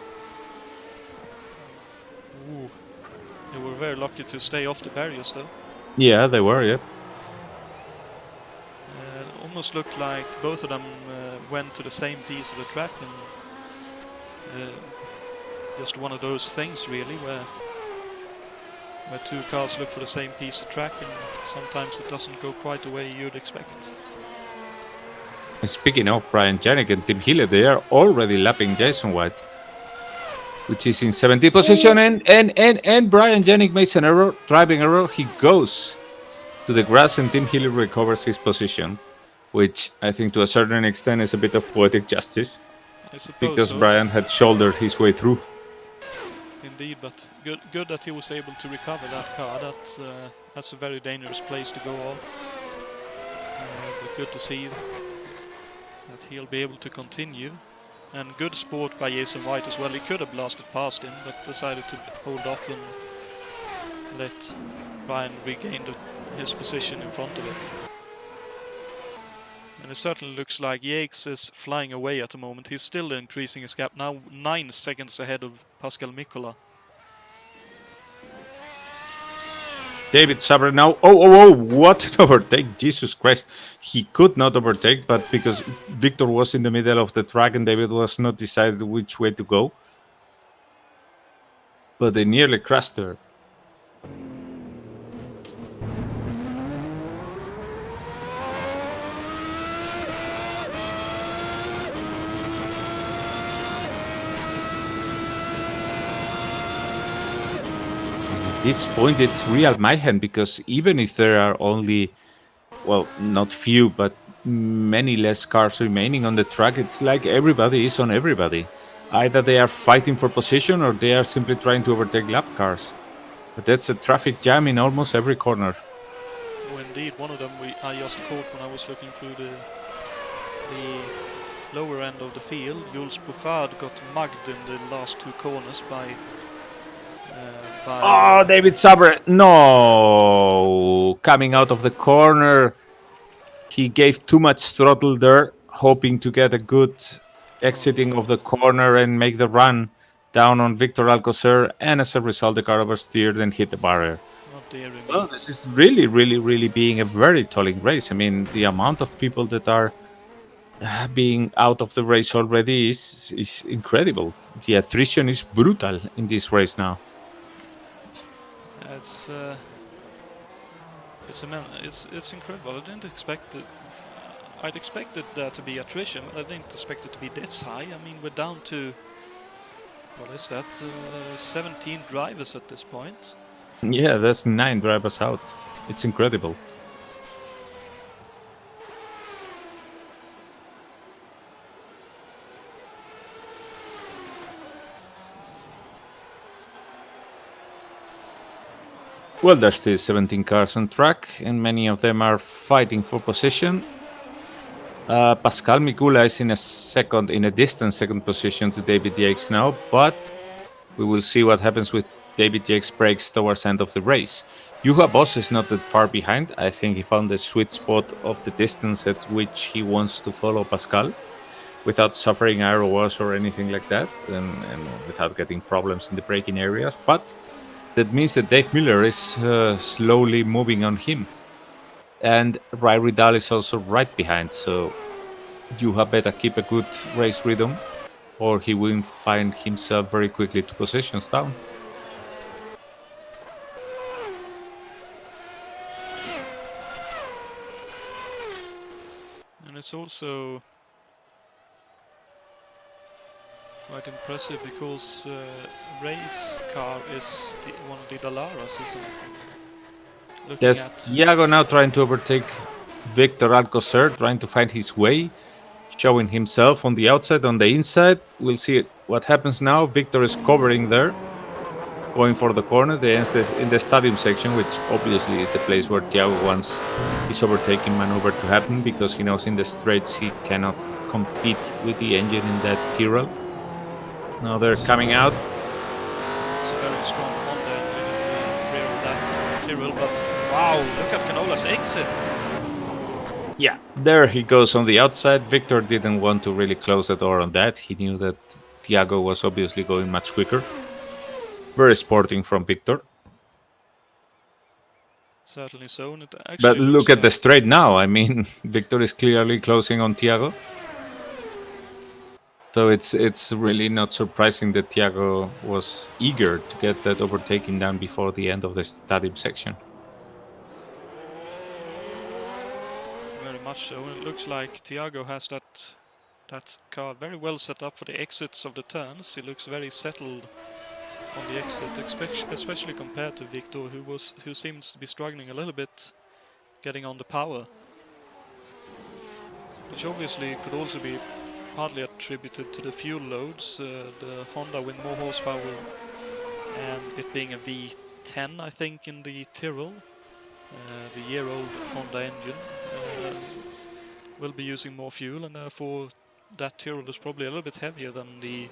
Ooh. They were very lucky to stay off the barriers, though. Yeah, they were, yeah. Almost looked like both of them went to the same piece of the track, and just one of those things, really, where two cars look for the same piece of track, and sometimes it doesn't go quite the way you'd expect. And speaking of Brian Janik and Tim Hille, they are already lapping Jason White, which is in 17th position, and Brian Janik makes an error, driving error. He goes to the grass, and Tim Hille recovers his position, which I think to a certain extent is a bit of poetic justice, I suppose because so. Brian had shouldered his way through. Indeed, but good that he was able to recover that car. That's a very dangerous place to go off. But good to see that he'll be able to continue. And good sport by Jason White as well. He could have blasted past him, but decided to hold off and let Brian regain his position in front of him. And it certainly looks like Yates is flying away at the moment. He's still increasing his gap, now 9 seconds ahead of Pascal Mikola. David Sabre now. Oh, what an overtake. Jesus Christ. He could not overtake, but because Victor was in the middle of the track and David was not decided which way to go. But they nearly crashed her. At this point it's real mayhem, because even if there are only, well, not few, but many less cars remaining on the track, it's like everybody is on everybody. Either they are fighting for position or they are simply trying to overtake lap cars. But that's a traffic jam in almost every corner. Oh, indeed, one of them I just caught when I was looking through the lower end of the field. Jules Bouchard got mugged in the last 2 corners by Oh, David Sabre, no! Coming out of the corner, he gave too much throttle there, hoping to get a good exiting of the corner and make the run down on Victor Alcocer, and as a result the car oversteered and hit the barrier. Oh, dear me. Well, this is really being a very tolling race. I mean, the amount of people that are being out of the race already is incredible. The attrition is brutal in this race now. It's incredible. I didn't expect it. I'd expected there to be attrition, but I didn't expect it to be this high. I mean, we're down to, what is that, 17 drivers at this point. Yeah, that's 9 drivers out. It's incredible. Well, there's still 17 cars on track, and many of them are fighting for position. Pascal Mikula is in a distant second position to David Yates now, but we will see what happens with David Yates' brakes towards the end of the race. Juha Boss is not that far behind. I think he found the sweet spot of the distance at which he wants to follow Pascal without suffering aero wash or anything like that, and without getting problems in the braking areas. But that means that Dave Miller is slowly moving on him. And Ray Ridal is also right behind, so Juha better keep a good race rhythm, or he will find himself very quickly 2 positions down. And it's also quite impressive because race car is one of the Dalaras, isn't it? Looking There's at Thiago now trying to overtake Victor Alcocer, trying to find his way, showing himself on the outside, on the inside. We'll see what happens now. Victor is covering there, going for the corner. They end this in the stadium section, which obviously is the place where Thiago wants his overtaking maneuver to happen, because he knows in the straights he cannot compete with the engine in that Tyrrell. Now they're coming out. it's a very strong Honda engine in the rear of that Tyrrell, but wow, look at Canola's exit! Yeah, there he goes on the outside. Victor didn't want to really close the door on that. He knew that Thiago was obviously going much quicker. Very sporting from Victor. Certainly so, and it But actually look looks at the like straight now. I mean, Victor is clearly closing on Thiago. So it's really not surprising that Thiago was eager to get that overtaking done before the end of the stadium section. very much so, and it looks like Thiago has that car very well set up for the exits of the turns. He looks very settled on the exit, especially compared to Victor, who seems to be struggling a little bit getting on the power, which obviously could also be partly attributed to the fuel loads, the Honda with more horsepower and it being a V10, I think, in the Tyrrell, the year-old Honda engine, will be using more fuel, and therefore that Tyrrell is probably a little bit heavier than the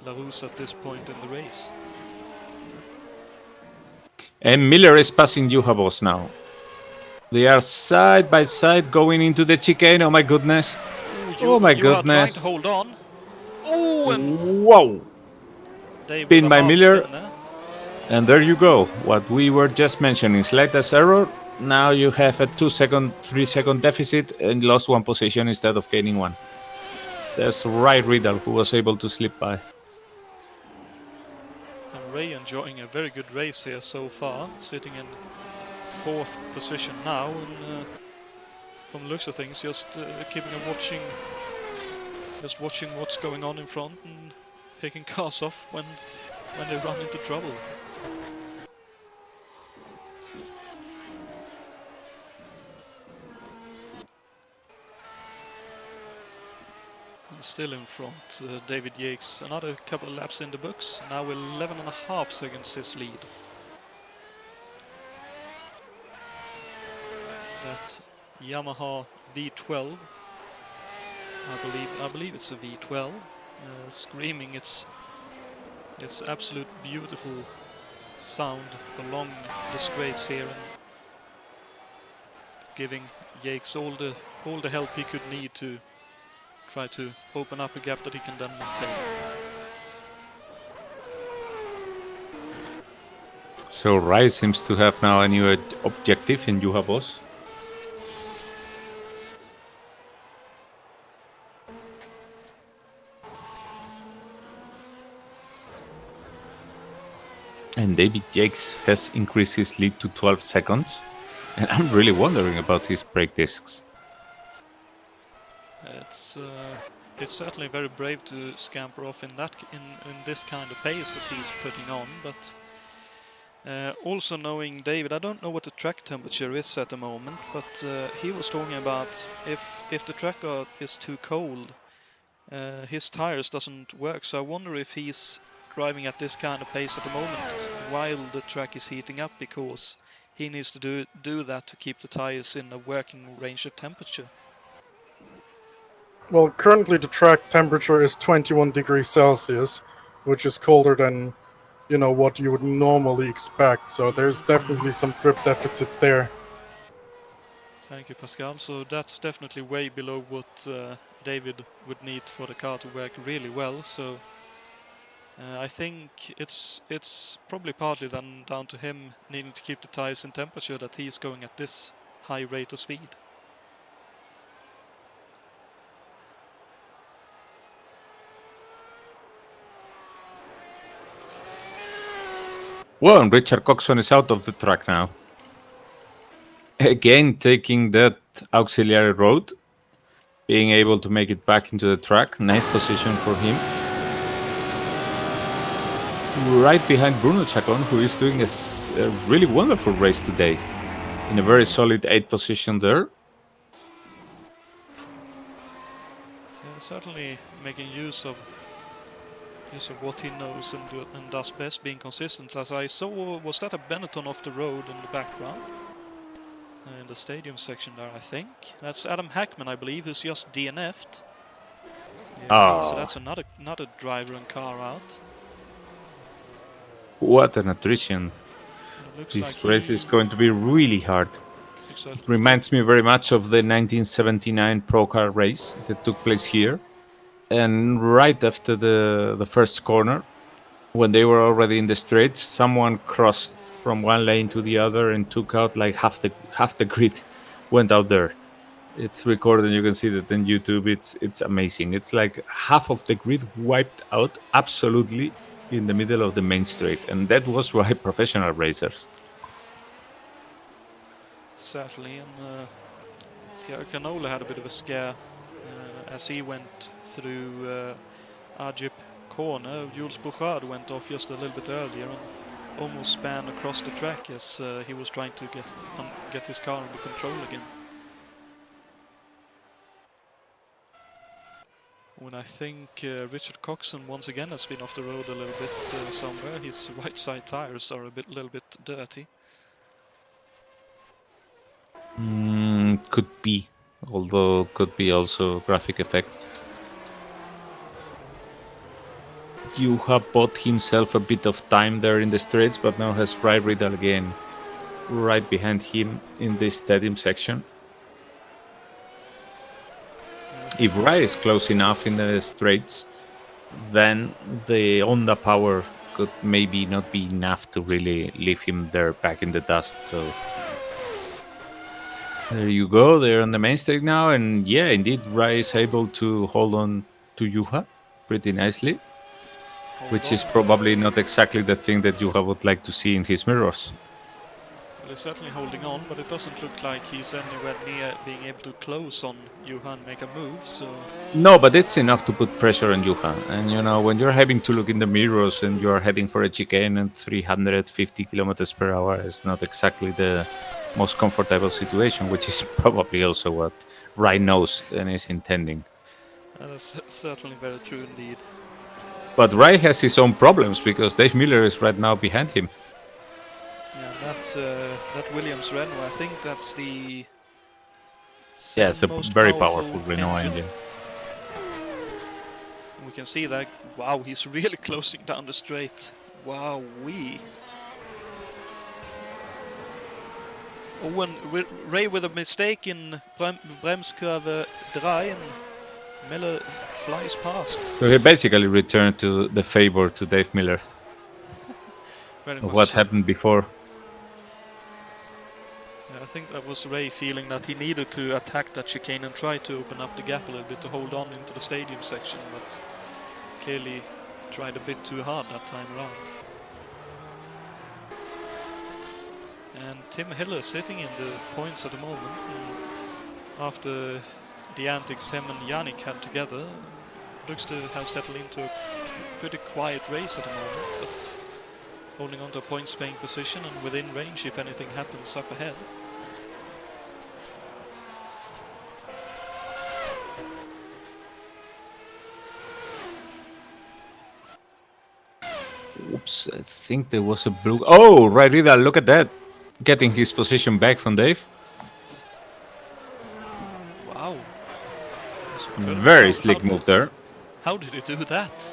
Larus at this point in the race. And Miller is passing Juha now. They are side by side going into the chicane. Oh my goodness. Oh my You are trying goodness. to hold on. Oh, and Whoa. they Pin would by have Miller. in there. And there you go. What we were just mentioning. Slightest error. Now you have a 3 second deficit and lost 1 position instead of gaining 1. There's Ray Riddle, who was able to slip by. And Ray enjoying a very good race here so far, sitting in 4th position now, and from the looks of things, just keeping on watching, just watching what's going on in front and picking cars off when they run into trouble. And still in front, David Yates, another couple of laps in the books, now 11.5 seconds his lead. That Yamaha V12, I believe it's a V12, screaming its absolute beautiful sound along the straights here, and giving Yates all the help he could need to try to open up a gap that he can then maintain. So Rai seems to have now a new objective in Juha Boss. And David Jakes has increased his lead to 12 seconds. And I'm really wondering about his brake discs. It's certainly very brave to scamper off in this kind of pace that he's putting on, but also knowing David, I don't know what the track temperature is at the moment, but he was talking about if the track is too cold, his tires doesn't work. So I wonder if he's driving at this kind of pace at the moment while the track is heating up, because he needs to do that to keep the tires in a working range of temperature. Well, currently the track temperature is 21 degrees Celsius, which is colder than, what you would normally expect. So there's definitely some grip deficits there. Thank you, Pascal. So that's definitely way below what David would need for the car to work really well. So I think it's probably partly then down to him needing to keep the tires in temperature that he's going at this high rate of speed. Well, and Richard Coxon is out of the track now. Again, taking that auxiliary road, being able to make it back into the track. Ninth position for him. Right behind Bruno Chacon, who is doing a really wonderful race today. In a very solid 8th position there. Yeah, certainly making use of what he knows and does best, being consistent. As I saw, was that a Benetton off the road in the background? In the stadium section there, I think. That's Adam Hackman, I believe, who's just DNF'd. Yeah, so that's another driver and car out. What an attrition. This like race is going to be really hard. Exactly. It reminds me very much of the 1979 Pro Car race that took place here. And right after the first corner, when they were already in the straights, someone crossed from one lane to the other and took out like half the grid went out there. It's recorded and you can see that on YouTube. It's amazing. It's like half of the grid wiped out absolutely in the middle of the main straight, and that was right professional racers. Certainly, and Thierry Canola had a bit of a scare as he went through Ajip corner. Jules Bouchard went off just a little bit earlier and almost span across the track as he was trying to get his car under control again. When I think Richard Coxon once again has been off the road a little bit somewhere. His right side tires are a little bit dirty. Could be, although could be also graphic effect. Juha bought himself a bit of time there in the straights, but now has Rai Riddle again right behind him in this stadium section. If Rai is close enough in the straights, then the Honda power could maybe not be enough to really leave him there back in the dust. So there you go, they're on the main straight now, and yeah, indeed, Rai is able to hold on to Juha pretty nicely, which is probably not exactly the thing that Juha would like to see in his mirrors. Well, he's certainly holding on, but it doesn't look like he's anywhere near being able to close on Juha and make a move, so... No, but it's enough to put pressure on Juha. And, you know, when you're having to look in the mirrors and you're heading for a chicane at 350 kilometers per hour, it's not exactly the most comfortable situation, which is probably also what Rai knows and is intending. That's certainly very true indeed. But Rai has his own problems because Dave Miller is right now behind him. Yeah, that Williams Renault, I think that's the... Yeah, it's a very powerful Renault engine. We can see that, wow, he's really closing down the straight. Wow-wee. Oh, and Ray with a mistake in Bremskurve 3 and Miller flies past. So he basically returned to the favor to Dave Miller of what happened before. Yeah, I think that was Ray feeling that he needed to attack that chicane and try to open up the gap a little bit to hold on into the stadium section, but clearly tried a bit too hard that time around. And Tim Hiller sitting in the points at the moment after the antics him and Yannick had together. Looks to have settled into a pretty quiet race at the moment, but holding on to a points paying position and within range if anything happens up ahead. Oops, I think there was a blue... Oh, Rairida, look at that. Getting his position back from Dave. Wow. Very slick move there. How did he do that?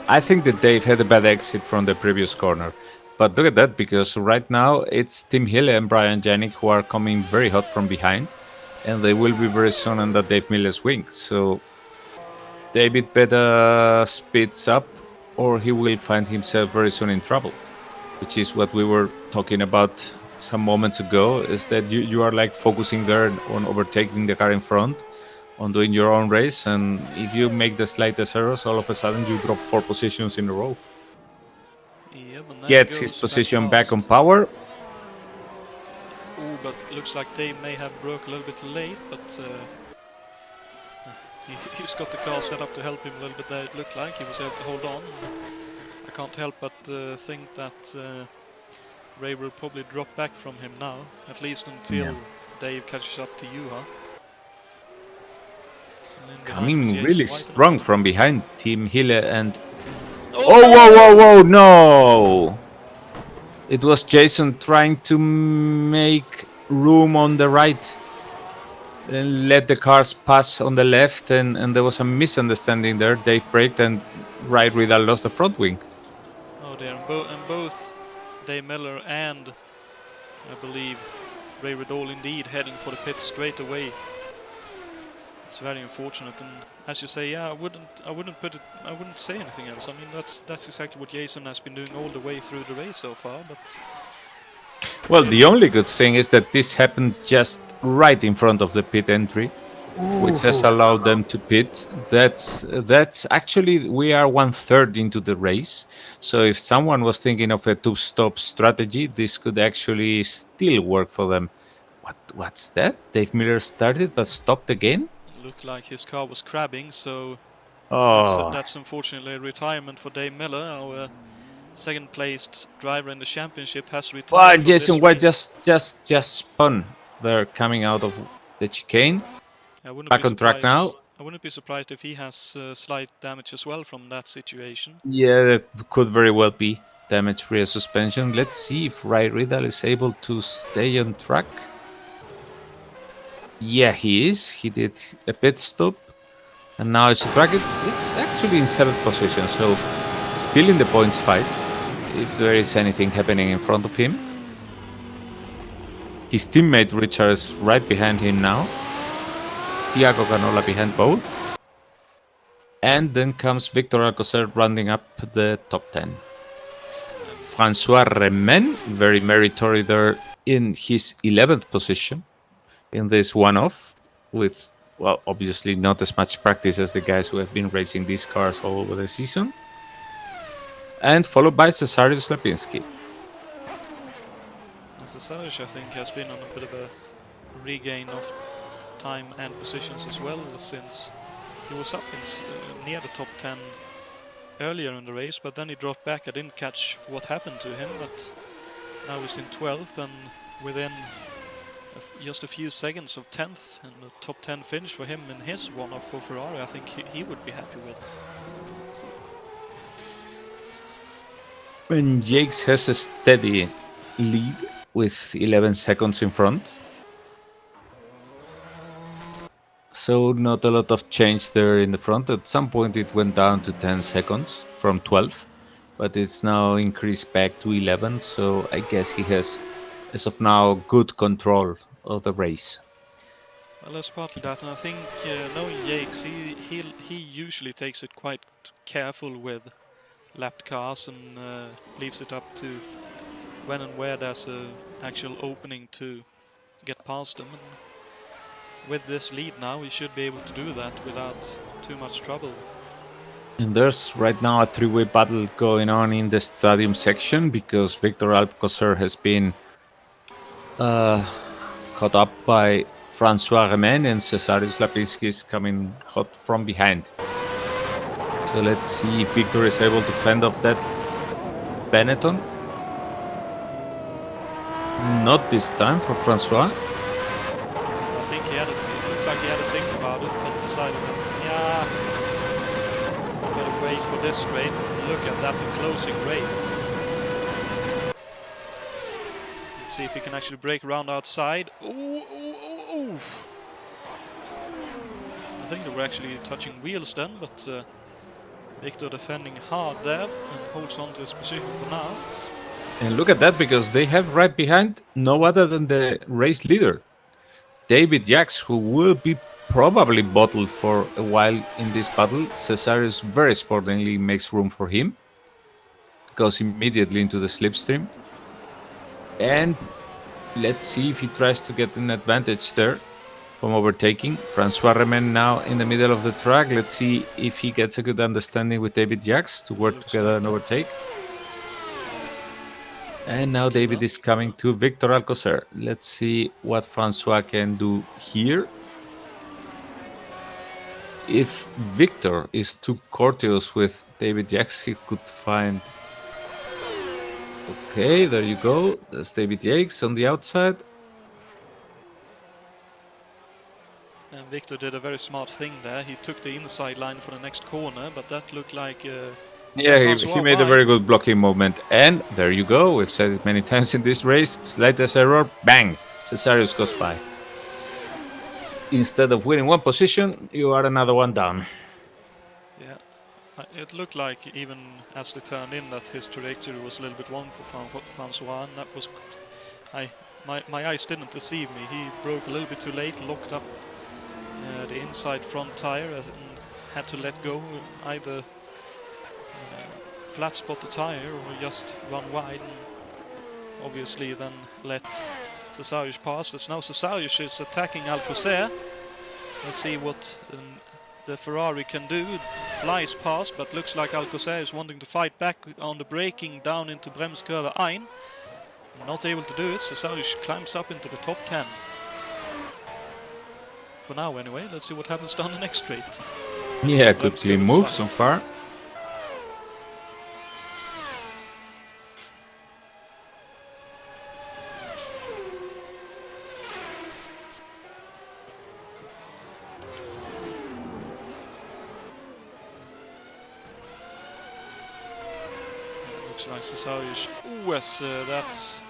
I think that Dave had a bad exit from the previous corner. But look at that, because right now it's Tim Hill and Brian Janik who are coming very hot from behind. And they will be very soon under Dave Miller's wing. So David better speeds up or he will find himself very soon in trouble. Which is what we were talking about some moments ago, is that you are like focusing there on overtaking the car in front, on doing your own race, and if you make the slightest errors, all of a sudden you drop 4 positions in a row. Yep, and there Gets he his goes position back on past. power. Ooh, but looks like they may have broke a little bit late, but he's got the car set up to help him a little bit there, it looked like. He was able to hold on. I can't help but think that Ray will probably drop back from him now, at least until Dave catches up to Juha. Coming really strong from behind Team Hille and... Oh, Oh, no! whoa, whoa, whoa, no! It was Jason trying to make room on the right and let the cars pass on the left, and there was a misunderstanding there. Dave braked and Ray Riddle lost the front wing. Oh dear, and both Dave Miller and I believe Ray Riddle indeed heading for the pits straight away. It's very unfortunate, and as you say, yeah, I wouldn't say anything else. I mean, that's exactly what Jason has been doing all the way through the race so far. But well, the only good thing is that this happened just right in front of the pit entry, which has allowed them to pit. That's actually, we are 1/3 into the race, so if someone was thinking of a two-stop strategy, this could actually still work for them. What's that? Dave Miller started but stopped again? looked like his car was crabbing, so Oh, that's unfortunately a retirement for Dave Miller. Our second-placed driver in the championship has retired. well, from Jason this White race. just spun. They're coming out of the chicane. Back on track now. I wouldn't be surprised if he has slight damage as well from that situation. Yeah, that could very well be damage rear suspension. Let's see if Ray Riddle is able to stay on track. Yeah, he is. He did a pit stop, and now it's track. It's actually in 7th position, so still in the points fight. If there is anything happening in front of him, his teammate Richard is right behind him now. Thiago Canola behind both, and then comes Victor Alcocer rounding up the top 10. François Remen, very meritorious there in his 11th position in this one-off, with, well, obviously not as much practice as the guys who have been racing these cars all over the season. And followed by Cesarius Lapinski. Cesarius, I think, has been on a bit of a regain of time and positions as well, since he was up in, near the top 10 earlier in the race, but then he dropped back. I didn't catch what happened to him, but now he's in 12th, and within just a few seconds of 10th and the top 10 finish for him in his one-off for Ferrari, I think he would be happy with. And Jakes has a steady lead with 11 seconds in front. So not a lot of change there in the front. At some point it went down to 10 seconds from 12, but it's now increased back to 11, so I guess he has, as of now, good control of the race. Well, that's partly that, and I think knowing Jakes, he usually takes it quite careful with lapped cars and leaves it up to when and where there's an actual opening to get past them. And with this lead now, he should be able to do that without too much trouble. And there's right now a three-way battle going on in the stadium section, because Victor Alcocer has been caught up by François Remen, and Cesarius Lapinski is coming hot from behind. So let's see if Victor is able to fend off that Benetton. Not this time for François. I think it looked like he had to think about it, but decided that, yeah, better wait for this straight. Look at that, the closing rate. Let's see if he can actually break around outside. Ooh. I think they were actually touching wheels then, but Victor defending hard there and holds on to his position for now. And look at that, because they have right behind no other than the race leader, David Jacks, who will be probably bottled for a while in this battle. Cesarius very sportingly makes room for him, goes immediately into the slipstream, and let's see if he tries to get an advantage there from overtaking. François Remen now in the middle of the track. Let's see if he gets a good understanding with David Jacks to work together and overtake. And now David is coming to Victor Alcocer. Let's see what Francois can do here. If Victor is too courteous with David Yates, he could find... Okay, there you go. There's David Yates on the outside. And Victor did a very smart thing there. He took the inside line for the next corner, but that looked like... Yeah, he Francois made a wide. very good blocking movement. And there you go. We've said it many times in this race. Slightest error, bang! Cesarius goes by. Instead of winning one position, you are another one down. Yeah, it looked like even as they turned in that his trajectory was a little bit wrong for Francois, and that was... My eyes didn't deceive me. He broke a little bit too late, locked up the inside front tire and had to let go, either flat spot the tire or just run wide, and obviously then let Cesarius pass. It's now Cesarius is attacking Alcocer. Let's see what the Ferrari can do. It flies past, but looks like Alcocer is wanting to fight back on the braking down into Bremskurve 1. Not able to do it. Cesarius climbs up into the top 10. For now anyway, let's see what happens down the next straight. Yeah, good clean move so far. Looks like Cesarius. Oh, yes, that's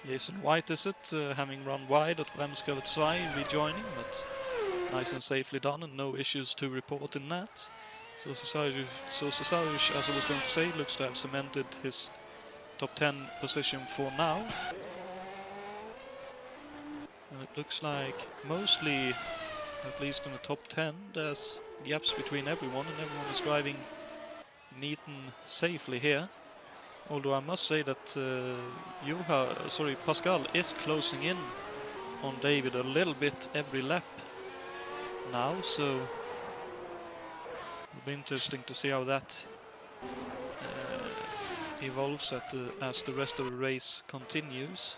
Jason White, is it? Having run wide at Bremskurve 2, rejoining, but nice and safely done, and no issues to report in that. So Cesarius, as I was going to say, looks to have cemented his top 10 position for now. And it looks like mostly, at least in the top 10, there's gaps between everyone, and everyone is driving neat and safely here. Although I must say that Pascal is closing in on David a little bit every lap now, so it'll be interesting to see how that evolves as the rest of the race continues.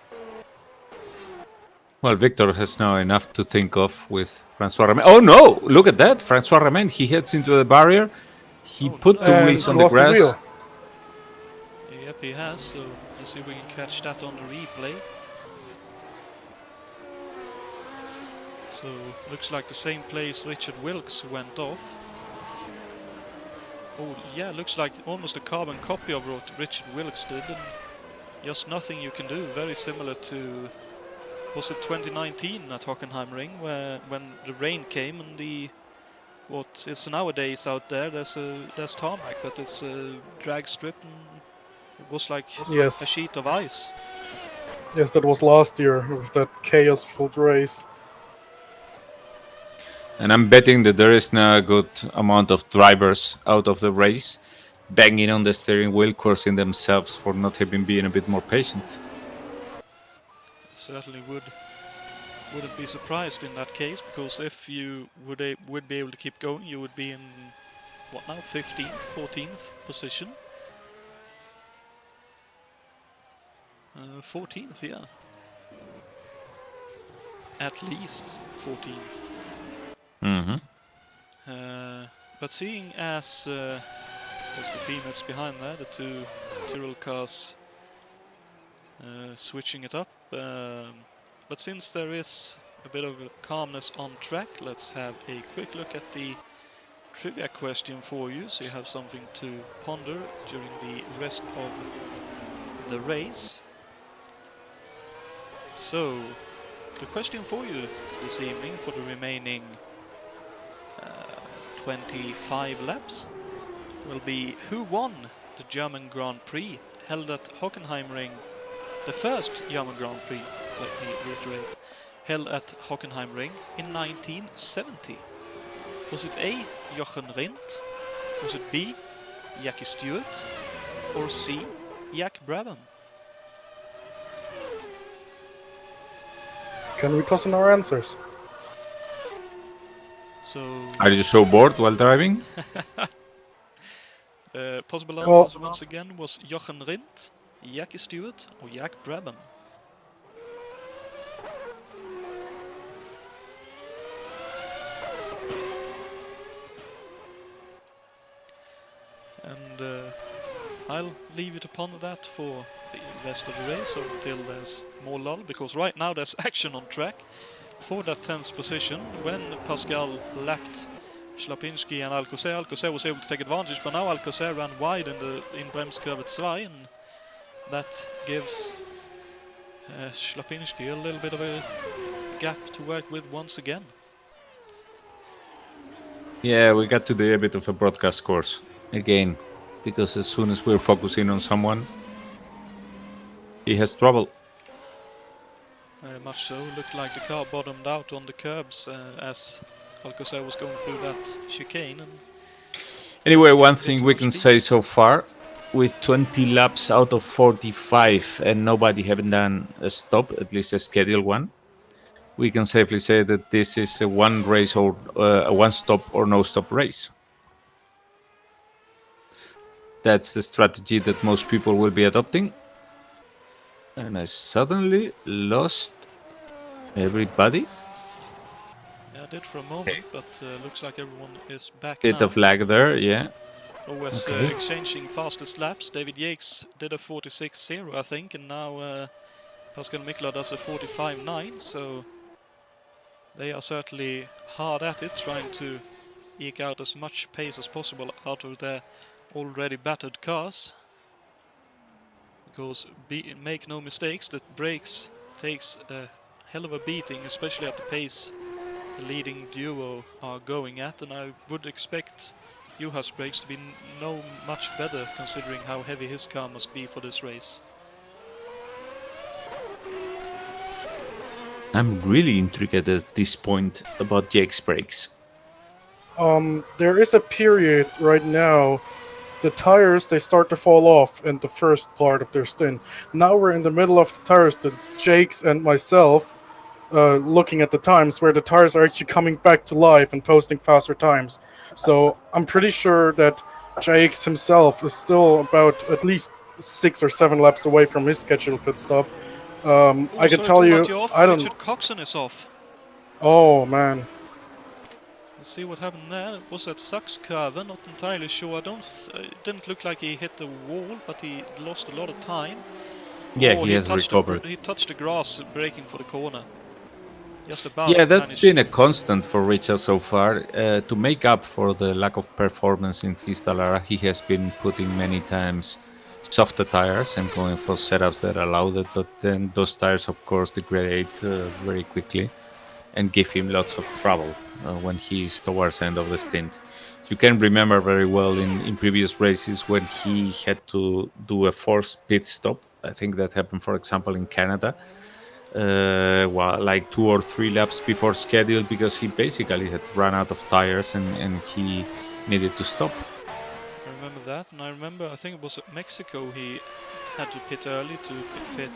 Well, Victor has now enough to think of with Francois Romain. Oh no! Look at that! Francois Romain, he heads into the barrier. He put the wheels on the grass. Yep, he has, so let's see if we can catch that on the replay. So, looks like the same place Richard Wilkes went off. Oh yeah, looks like almost a carbon copy of what Richard Wilkes did, and just nothing you can do. Very similar to, was it 2019 at Hockenheimring, when the rain came and what is nowadays out there, there's tarmac, but it's a drag strip, and it was like a sheet of ice. Yes, that was last year with that chaos-filled race. And I'm betting that there is now a good amount of drivers out of the race, banging on the steering wheel, cursing themselves for not having been a bit more patient. Certainly wouldn't be surprised in that case, because if you would be able to keep going, you would be in, what now, 15th, 14th position? 14th, yeah. At least 14th. But seeing as the teammates behind there, the two Tyrrell cars switching it up, but since there is a bit of a calmness on track, let's have a quick look at the trivia question for you, so you have something to ponder during the rest of the race. So, the question for you this evening for the remaining 25 laps will be: who won the German Grand Prix held at Hockenheimring, the first German Grand Prix, let me reiterate, held at Hockenheimring in 1970? Was it A, Jochen Rindt? Was it B, Jackie Stewart? Or C, Jack Brabham? Can we toss in our answers? So, are you so bored while driving? possible answers once again was Jochen Rindt, Jackie Stewart or Jack Brabham? And I'll leave it upon that for the rest of the race until there's more lull, because right now there's action on track for that 10th position. When Pascal lapped Schlapinski and Alcocer, Alcocer was able to take advantage, but now Alcocer ran wide in Bremskurve 2, and that gives Schlapinski a little bit of a gap to work with once again. Yeah, we got to do a bit of a broadcast course again, because as soon as we're focusing on someone, he has trouble. Very much so. Looked like the car bottomed out on the curbs as Alcocer was going through that chicane. And anyway, lost a one bit thing of we can speed. say so far, with 20 laps out of 45 and nobody having done a stop, at least a scheduled one, we can safely say that this is a one race or a one stop or no stop race. That's the strategy that most people will be adopting. And I suddenly lost everybody. Yeah, I did for a moment, but looks like everyone is back Bit now. of lag there, yeah. Always Okay. exchanging fastest laps. David Yates did a 46.0, I think, and now Pascal Mikla does a 45.9, so they are certainly hard at it, trying to eke out as much pace as possible out of their already battered cars. Because make no mistakes, the brakes takes a hell of a beating, especially at the pace the leading duo are going at, and I would expect Juha's brakes to be no much better, considering how heavy his car must be for this race. I'm really intrigued at this point about Jake's brakes. There is a period right now. The tires, they start to fall off in the first part of their stint. Now we're in the middle of the tires, the Jakes and myself, looking at the times where the tires are actually coming back to life and posting faster times. So I'm pretty sure that Jakes himself is still about at least 6 or 7 laps away from his scheduled pit stop. I can tell you, I don't. Richard Coxon is off. Oh man. Let's see what happened there. Was that Sachs curve? Not entirely sure. It didn't look like he hit the wall, but he lost a lot of time. Yeah, or he has recovered. He touched the grass, braking for the corner. Just about. Yeah, that's been a constant for Richard so far. To make up for the lack of performance in his Dallara, he has been putting many times softer tires and going for setups that allow that, but then those tires, of course, degrade very quickly and give him lots of trouble when he's towards the end of the stint. You can remember very well in previous races when he had to do a forced pit stop. I think that happened, for example, in Canada, like 2 or 3 laps before schedule, because he basically had run out of tires and he needed to stop. I remember that, and I remember, I think it was at Mexico, he had to pit early to fit.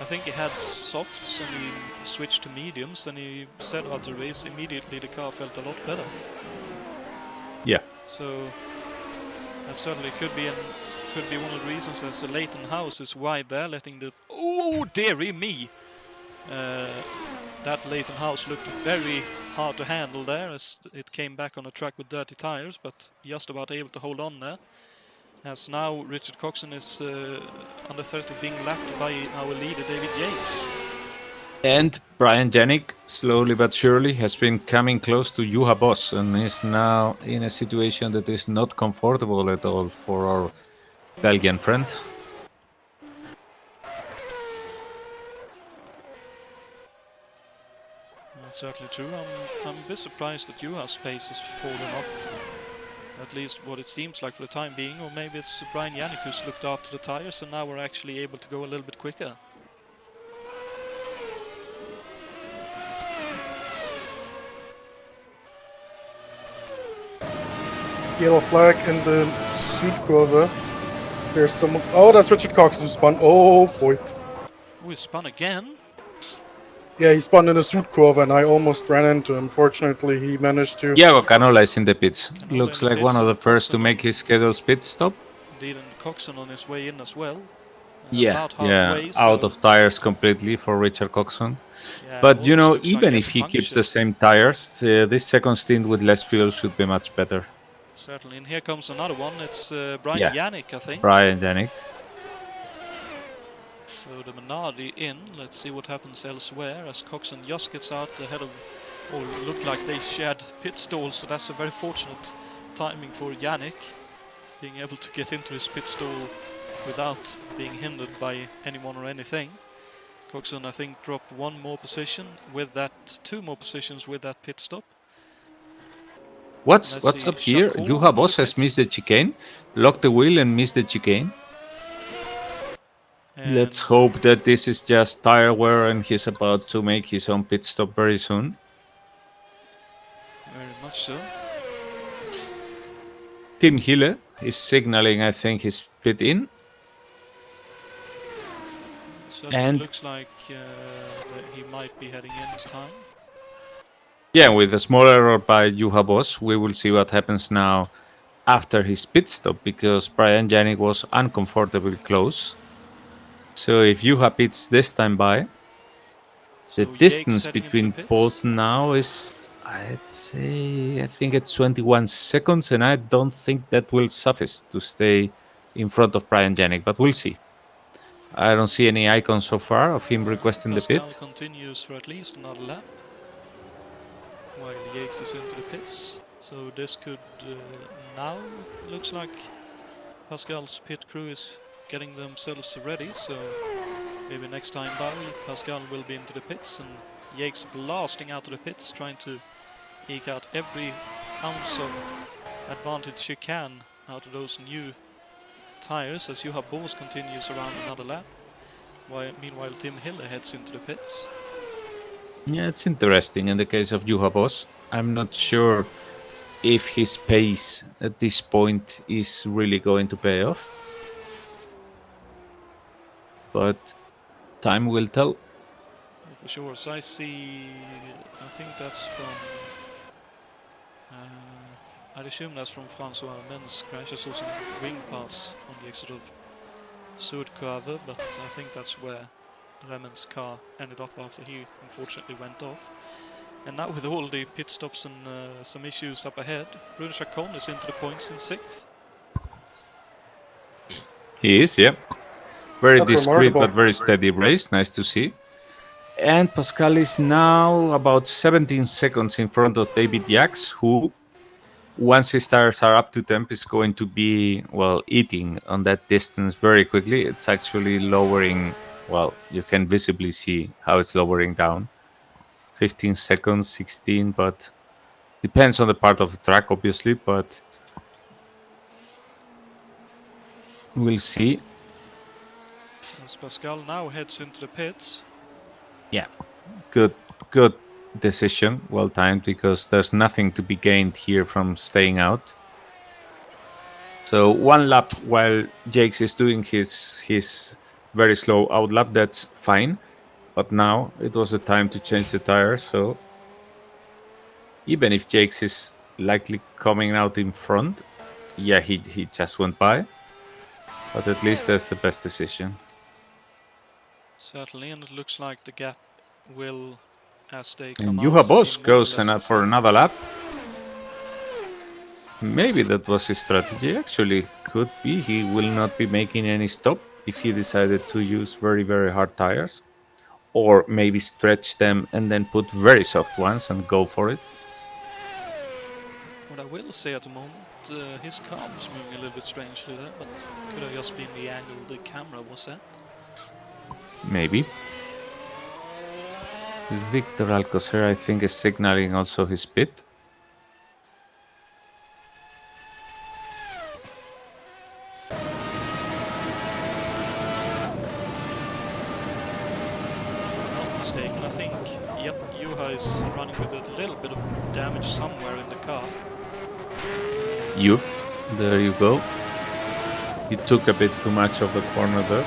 I think he had softs and he switched to mediums, and he said after the race immediately the car felt a lot better. Yeah. So that certainly could be one of the reasons. As the Leighton house is wide there, letting the dearie me. That Leighton house looked very hard to handle there as it came back on the track with dirty tires, but just about able to hold on there. As now Richard Coxon is under 30 being lapped by our leader David Yates. And Brian Janik, slowly but surely, has been coming close to Juha Boss and is now in a situation that is not comfortable at all for our Belgian friend. That's certainly true. I'm a bit surprised that Juha's pace has fallen off. At least what it seems like for the time being, or maybe it's Brian Janik who's looked after the tires and now we're actually able to go a little bit quicker. Yellow flag in the Südkurve. There's someone. Oh, that's Richard Cox who spun. Oh boy. Oh, he spun again? Yeah, he spun in the Südkurve and I almost ran into him. Fortunately, he managed to. Iago Canola is in the pits. Canola Looks in the like one pits, of the and first to Coxon make his scheduled pit stop. Indeed, and Coxon on his way in as well. about halfway. Out So of tires completely for Richard Coxon. yeah, But you almost know, looks like even he if has a he keeps puncture. the same tires, this second stint with less fuel should be much better. Certainly, and here comes another one. It's Brian Yannick, I think. Brian Yannick. So the Minardi in. Let's see what happens elsewhere as Coxon just gets out ahead of. Oh, looked like they shared pit stall, so that's a very fortunate timing for Yannick, being able to get into his pit stall without being hindered by anyone or anything. Coxon, I think, dropped one more position with that, 2 more positions with that pit stop. What's up here? Juha Boss has missed the chicane, locked the wheel and missed the chicane. And let's hope that this is just tire wear and he's about to make his own pit stop very soon. Very much so. Tim Hille is signaling, I think, his pit in. Certainly looks like that he might be heading in this time. Yeah, with a small error by Juha Boss, we will see what happens now after his pit stop, because Brian Yannick was uncomfortably close. So if Juha pits this time by, so the distance between both now is, I'd say, I think it's 21 seconds, and I don't think that will suffice to stay in front of Brian Yannick, but we'll see. I don't see any icon so far of him requesting the pit. Pascal continues for at least another lap while Yates is into the pits. So this could now looks like Pascal's pit crew is getting themselves ready. So maybe next time by Pascal will be into the pits and Yates blasting out of the pits, trying to eke out every ounce of advantage he can out of those new tires as Juha Boss continues around another lap. Meanwhile, Tim Hille heads into the pits. Yeah, it's interesting in the case of Juha Boss. I'm not sure if his pace at this point is really going to pay off. But time will tell. For sure. So I think that's from... I'd assume that's from Francois Men's crash. I saw some wing pass on the exit of Sudkurve, but I think that's where Remen's car ended up after he unfortunately went off. And now with all the pit stops and some issues up ahead, Bruno Chacon is into the points in 6th. He is, yeah. Very That's discreet remarkable. but very steady race, nice to see. And Pascal is now about 17 seconds in front of David Jacks, who, once his tires are up to temp, is going to be, well, eating on that distance very quickly. It's actually lowering, well, you can visibly see how it's lowering down. 15 seconds, 16, but depends on the part of the track, obviously, but we'll see. As Pascal now heads into the pits. Yeah, good decision, well timed, because there's nothing to be gained here from staying out. So one lap while Jakes is doing his very slow out lap, that's fine. But now it was the time to change the tires, so even if Jakes is likely coming out in front, yeah, he just went by. But at least that's the best decision. Certainly, and it looks like the gap will, as they come And out, Juha Boss be more or goes less for another lap. Maybe that was his strategy. Actually, could be he will not be making any stop if he decided to use very, very hard tires. Or maybe stretch them and then put very soft ones and go for it. What I will say at the moment, his car was moving a little bit strangely there, but could have just been the angle the camera was at. Maybe. Victor Alcocer, I think, is signaling also his pit. Not mistaken, I think, yep, Juha is running with a little bit of damage somewhere in the car. There you go. He took a bit too much of the corner there.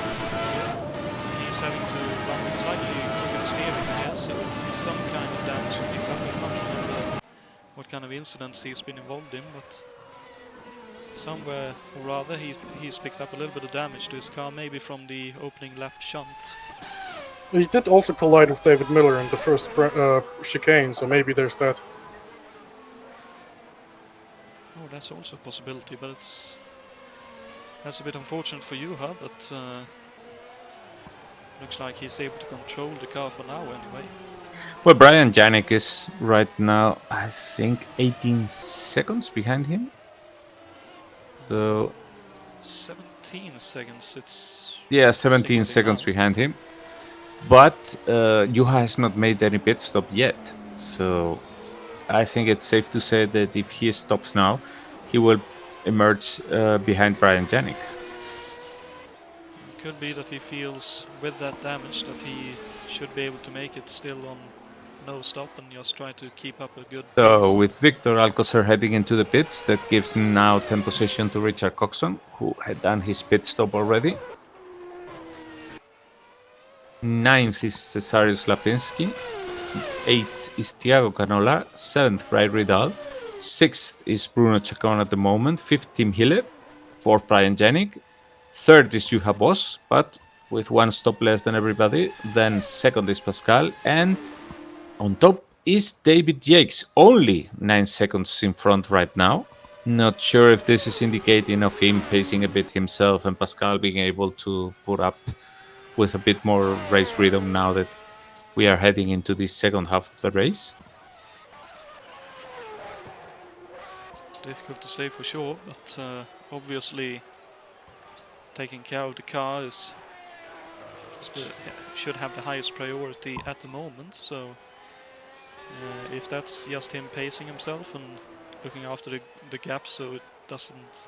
He's having to run with slightly crooked steering, I guess, so some kind of damage picked up. I can't remember what kind of incidents he's been involved in, but somewhere or rather he's picked up a little bit of damage to his car, maybe from the opening lap shunt. He did also collide with David Miller in the first chicane, so maybe there's that. Oh, that's also a possibility, but that's a bit unfortunate for you, huh? But looks like he's able to control the car for now anyway. Well, Brian Janik is right now, I think, 18 seconds behind him. So 17 seconds, it's... yeah, 17 60 seconds now. behind him. But Juha has not made any pit stop yet. So I think it's safe to say that if he stops now, he will emerge behind Brian Janik. Could be that he feels with that damage that he should be able to make it still on no stop and just try to keep up a good So pace. with Victor Alcocer heading into the pits, that gives him now 10 position to Richard Coxon, who had done his pit stop already. 9th is Cesarius Lapinski. 8th is Thiago Canola. 7th, Brian Ridal. 6th is Bruno Chacon at the moment. 5th, Tim Hille. 4th, Brian Janik. 3rd is Juha Boss, but with one stop less than everybody. Then 2nd is Pascal. And on top is David Jakes, only 9 seconds in front right now. Not sure if this is indicating of him pacing a bit himself and Pascal being able to put up with a bit more race rhythm now that we are heading into the second half of the race. Difficult to say for sure, but obviously taking care of the car should have the highest priority at the moment. So if that's just him pacing himself and looking after the gap so it doesn't...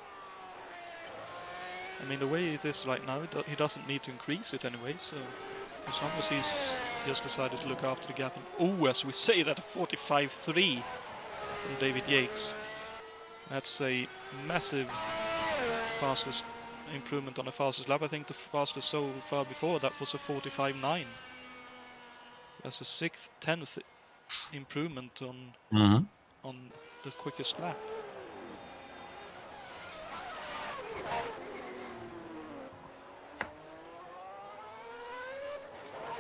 I mean, the way it is right now, he doesn't need to increase it anyway, so as long as he's just decided to look after the gap. And oh, as we say that, 45.3 from David Yates. That's a massive fastest improvement on the fastest lap. I think the fastest so far before that was a 45.9. That's a 6th, 10th improvement on the quickest lap.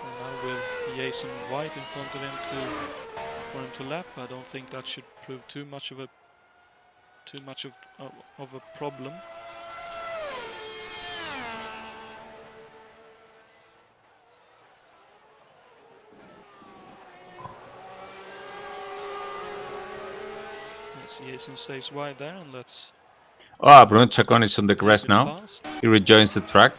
And now with Jason White in front of him for him to lap, I don't think that should prove too much of a problem. Yes, Jason stays wide there, and let's... Bruno Chacon is on the grass now. He rejoins the track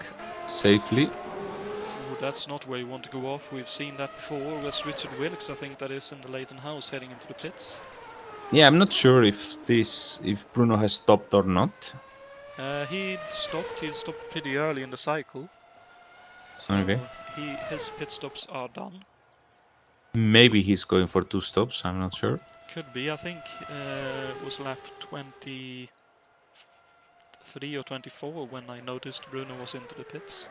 safely. Ooh, that's not where you want to go off. We've seen that before. With Richard Wilkes, I think that is in the Leighton House heading into the pits. Yeah, I'm not sure if Bruno has stopped or not. He stopped pretty early in the cycle. So okay. His pit stops are done. Maybe he's going for 2 stops, I'm not sure. Could be, I think it was lap 23 or 24 when I noticed Bruno was into the pits.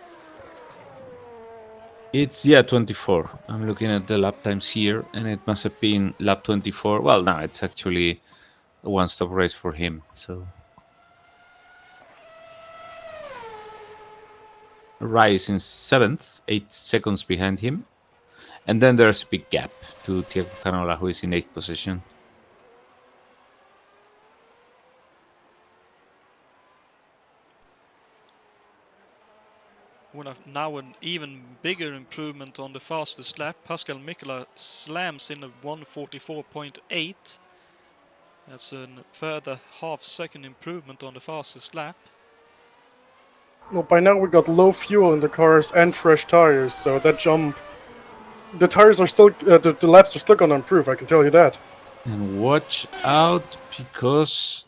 It's, yeah, 24. I'm looking at the lap times here, and it must have been lap 24. Well, no, it's actually a one-stop race for him, so... Rise in 7th, 8 seconds behind him. And then there's a big gap to Thiago Canola, who is in 8th position. Now an even bigger improvement on the fastest lap. Pascal Mikkola slams in a 1:44.8. That's a further half-second improvement on the fastest lap. Well, by now we got low fuel in the cars and fresh tires, so that jump... The tires are still... the laps are still gonna improve, I can tell you that. And watch out, because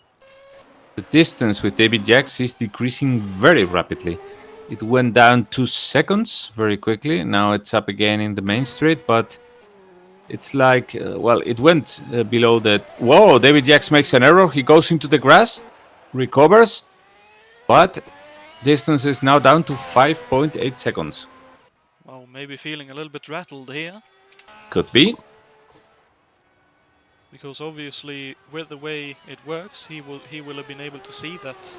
the distance with David Jacks is decreasing very rapidly. It went down 2 seconds very quickly. Now it's up again in the main straight, but it's like, well, it went below that. Whoa, David Jacks makes an error. He goes into the grass, recovers, but distance is now down to 5.8 seconds. Well, maybe feeling a little bit rattled here. Could be. because obviously with the way it works, he will have been able to see that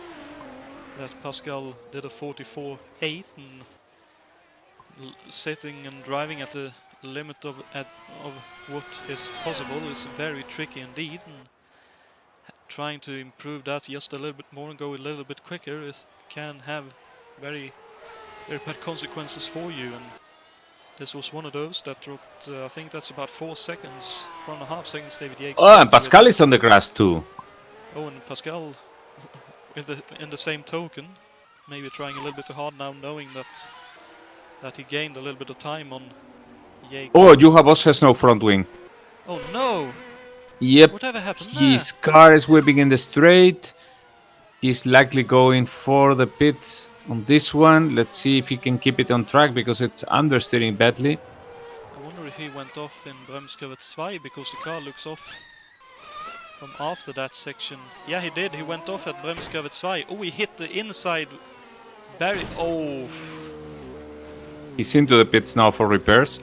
Pascal did a 44.8 and sitting and driving at the limit of what is possible is very tricky indeed, and trying to improve that just a little bit more and go a little bit quicker can have very bad consequences for you, and this was one of those that dropped, I think that's about 4 seconds, 4.5 seconds David Yates. Oh, and Pascal is on the grass too. Oh, and Pascal, in the same token, maybe trying a little bit too hard now, knowing that he gained a little bit of time on Yates. Oh, Juha Boss has no front wing. Oh no! Yep. Whatever happened His car is whipping in the straight. He's likely going for the pits on this one. Let's see if he can keep it on track because it's understeering badly. I wonder if he went off in Bremskurve 2 because the car looks off from after that section. Yeah, he did. He went off at Bremskurve 2. Oh, he hit the inside barrier. Oh. He's into the pits now for repairs.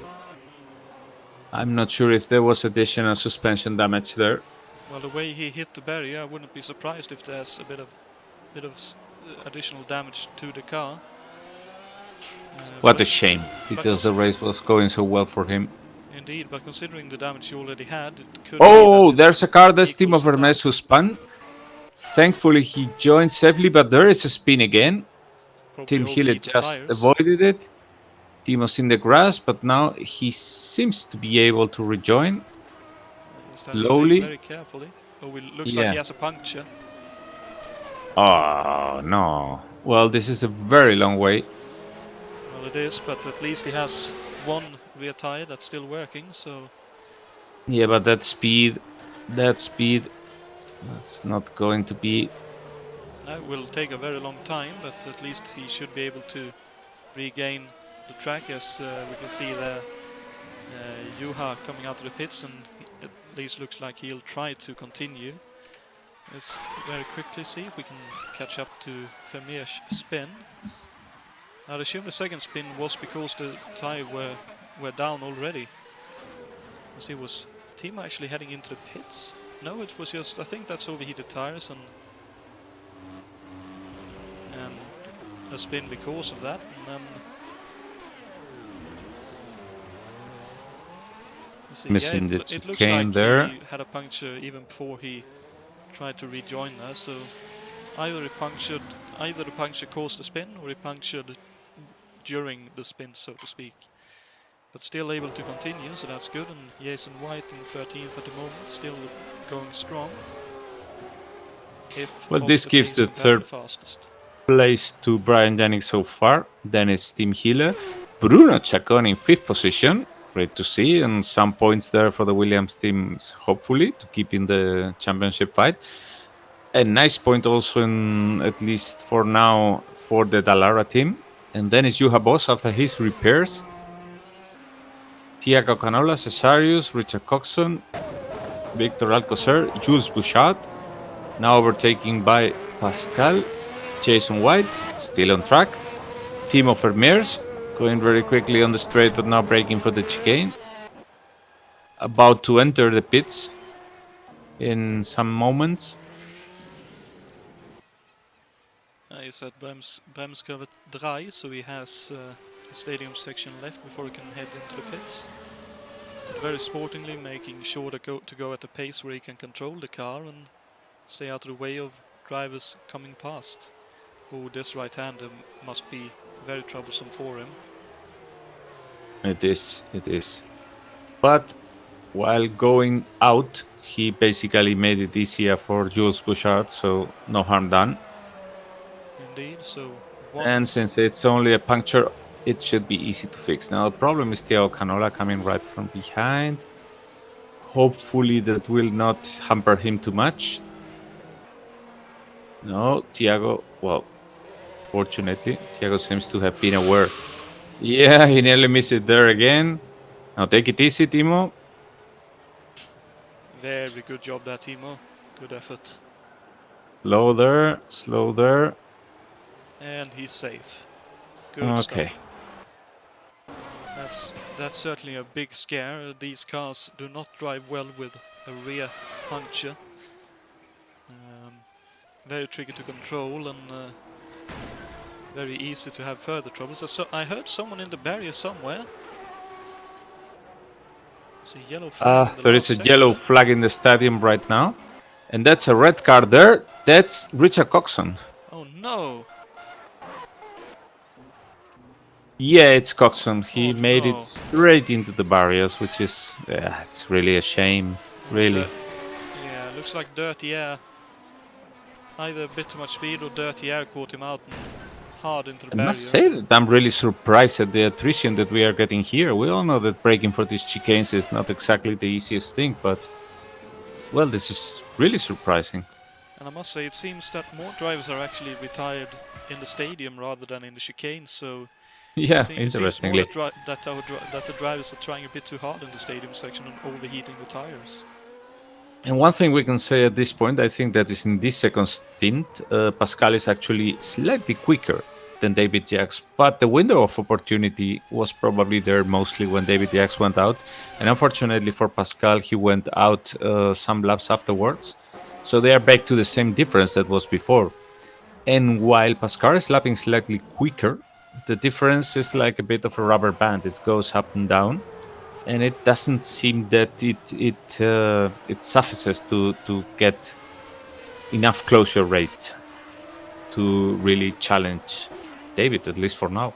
I'm not sure if there was additional suspension damage there. Well, the way he hit the barrier, I wouldn't be surprised if there's a bit of additional damage to the car. What a shame, because the race was going so well for him. Indeed, but considering the damage he already had, it could Oh, there's a car that's Team of Hermes who spun. Thankfully, he joined safely, but there is a spin again. Team Hille just avoided it. Timo's in the grass, but now he seems to be able to rejoin. Slowly. Very carefully. Oh, it looks like he has a puncture. Oh, no. Well, this is a very long way. Well, it is, but at least he has one rear tire that's still working, so... Yeah, but that speed, that's not going to be... No, it will take a very long time, but at least he should be able to regain the track, as we can see there Juha coming out of the pits, and at least looks like he'll try to continue. Let's very quickly see if we can catch up to Vermeer's spin. I'd assume the second spin was because the tire were down already. Let's see, was Timo actually heading into the pits? No, it was just, I think that's overheated tires and a spin because of that, and then missing the it looks chicane like there. He had a puncture even before he tried to rejoin there, so either the puncture caused the spin, or he punctured during the spin, so to speak. But still able to continue, so that's good. And Jason White in 13th at the moment, still going strong. Well, this gives the third place to Brian Janick so far. Then it's Team Hille. Bruno Chacon in 5th position. Great to see, and some points there for the Williams teams, hopefully, to keep in the championship fight. A nice point also, in, at least for now, for the Dallara team. And then it's Juha Boss after his repairs. Tiago Canola, Cesarius, Richard Coxon, Victor Alcocer, Jules Bouchard. Now overtaken by Pascal. Jason White, still on track. Timo Vermeers, going very quickly on the straight, but now braking for the chicane. About to enter the pits in some moments. He's at Bremskurve 3, so he has the stadium section left before he can head into the pits. But very sportingly, making sure to go at a pace where he can control the car and stay out of the way of drivers coming past. Oh, this right-hander must be very troublesome for him. It is. But while going out, he basically made it easier for Jules Bouchard, so no harm done. Indeed, so... And since it's only a puncture, it should be easy to fix. Now the problem is Tiago Canola coming right from behind. Hopefully that will not hamper him too much. No, Tiago, well, fortunately, Tiago seems to have been aware. Yeah, he nearly missed it there again. Now take it easy, Timo. Very good job there, Timo. Good effort. Slow there. And he's safe. Good stuff. That's certainly a big scare. These cars do not drive well with a rear puncture. Very tricky to control and very easy to have further troubles. So I heard someone in the barrier somewhere. There's a yellow flag in the There last is a yellow sector. flag in the stadium right now, and that's a red card there. That's Richard Coxon. Oh no! Yeah, it's Coxon. He Oh, made it no. straight into the barriers, which is, it's really a shame. Really. Yeah, looks like dirty air. Either a bit too much speed or dirty air caught him out and hard into the I barrier. must say that I'm really surprised at the attrition that we are getting here. We all know that braking for these chicanes is not exactly the easiest thing, but well, this is really surprising. And I must say, it seems that more drivers are actually retired in the stadium rather than in the chicane. So Yeah, it seems more interestingly. that the drivers are trying a bit too hard in the stadium section and overheating the tires. And one thing we can say at this point, I think that is in this second stint, Pascal is actually slightly quicker than David Jacks, but the window of opportunity was probably there mostly when David Jacks went out. And unfortunately for Pascal, he went out some laps afterwards. So they are back to the same difference that was before. And while Pascal is lapping slightly quicker, the difference is like a bit of a rubber band. It goes up and down. And it doesn't seem that it suffices to get enough closure rate to really challenge David, at least for now.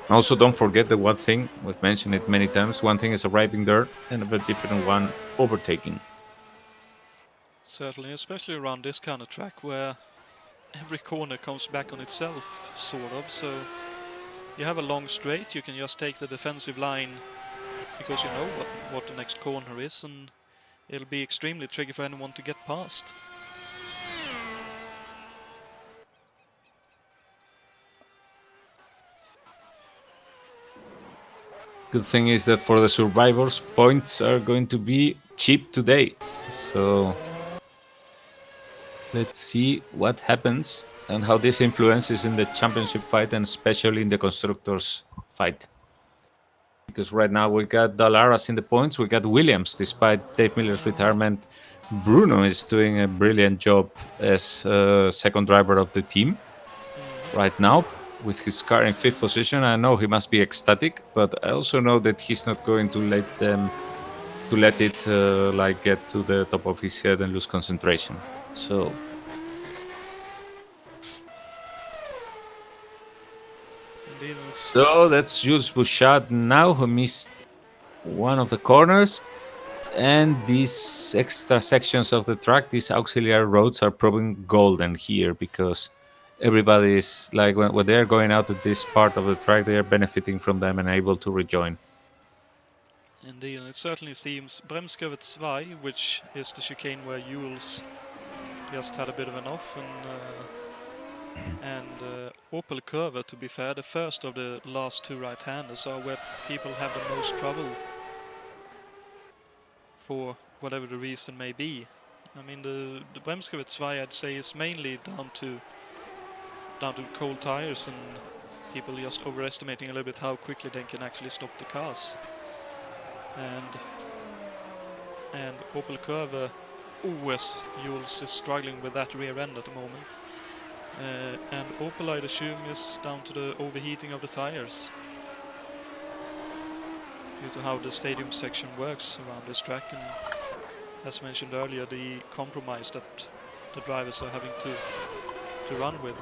Also, don't forget that one thing, we've mentioned it many times, one thing is arriving there and a bit different one overtaking. Certainly, especially around this kind of track where every corner comes back on itself, sort of. So you have a long straight, you can just take the defensive line because you know what the next corner is, and it'll be extremely tricky for anyone to get past. Good thing is that for the survivors, points are going to be cheap today. So let's see what happens and how this influences in the championship fight and especially in the constructors fight. Because right now we got Dalaras in the points, we got Williams despite Dave Miller's retirement. Bruno is doing a brilliant job as second driver of the team right now with his car in 5th position. I know he must be ecstatic, but I also know that he's not going to let it like get to the top of his head and lose concentration. So that's Jules Bouchard now, who missed one of the corners. And these extra sections of the track, these auxiliary roads, are proving golden here because everybody is like, when they're going out of this part of the track, they are benefiting from them and able to rejoin. Indeed, and it certainly seems Bremskurve 2, which is the chicane where Jules just had a bit of an off, and Opel Curve, to be fair, the first of the last two right-handers, are where people have the most trouble for whatever the reason may be. I mean, the Bremskurve 2, I'd say, is mainly down to cold tires and people just overestimating a little bit how quickly they can actually stop the cars. And Opel Curve, Jules is struggling with that rear end at the moment. And Opel, I'd assume, is down to the overheating of the tires due to how the stadium section works around this track, and as mentioned earlier, the compromise that the drivers are having to run with.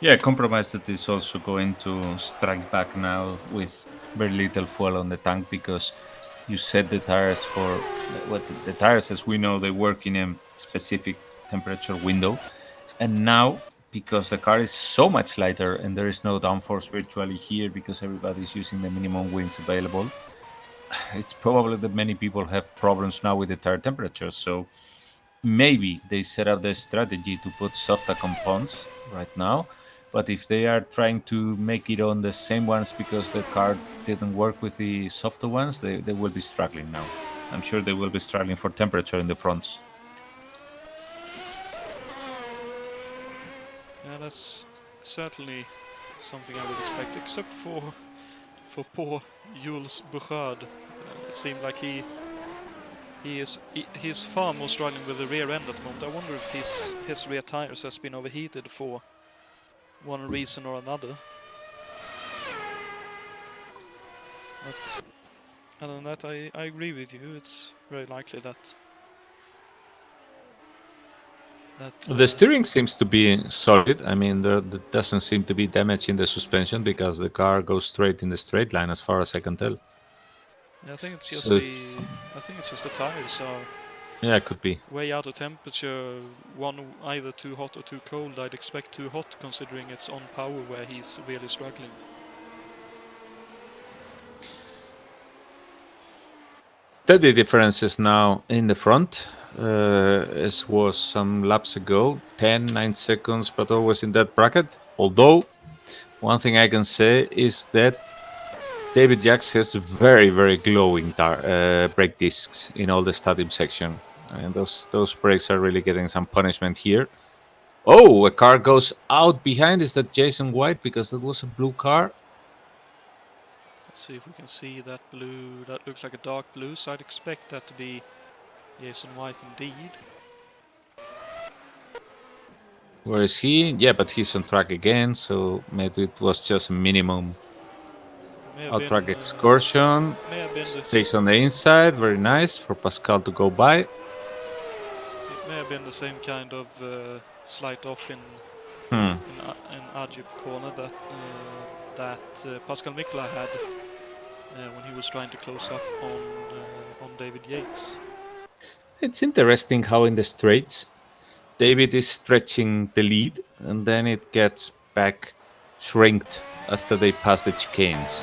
Yeah, compromise that is also going to strike back now with very little fuel on the tank, because you set the tires for what the tires, as we know, they work in a specific temperature window, and now because the car is so much lighter and there is no downforce virtually here because everybody's using the minimum winds available, it's probably that many people have problems now with the tire temperature. So maybe they set up the strategy to put softer compounds right now, but if they are trying to make it on the same ones because the car didn't work with the softer ones, they will be struggling now. I'm sure they will be struggling for temperature in the fronts. Yeah, that's certainly something I would expect, except for poor Jules Bouchard. It seemed like he He's far more struggling with the rear end at the moment. I wonder if his rear tires has been overheated for one reason or another. But other than that, I agree with you. It's very likely that The steering seems to be solid. I mean, there doesn't seem to be damage in the suspension because the car goes straight in the straight line, as far as I can tell. I think it's just So I think it's just the tires are yeah, it could be. way out of temperature. One either too hot or too cold. I'd expect too hot, considering it's on power where he's really struggling. The difference is now in the front, as was some laps ago, 10, 9 seconds, but always in that bracket. Although, one thing I can say is that David Jacks has very, very glowing brake discs in all the stadium section. And those brakes are really getting some punishment here. Oh, a car goes out behind. Is that Jason White? Because that was a blue car. Let's see if we can see that blue. That looks like a dark blue, so I'd expect that to be Jason White indeed. Where is he? Yeah, but he's on track again, so maybe it was just a minimum out-track excursion. Stays on the inside, very nice for Pascal to go by. It may have been the same kind of slight off in Ajib corner that Pascal Mikla had when he was trying to close up on David Yates. It's interesting how in the straights David is stretching the lead and then it gets back shrinked after they pass the chicanes.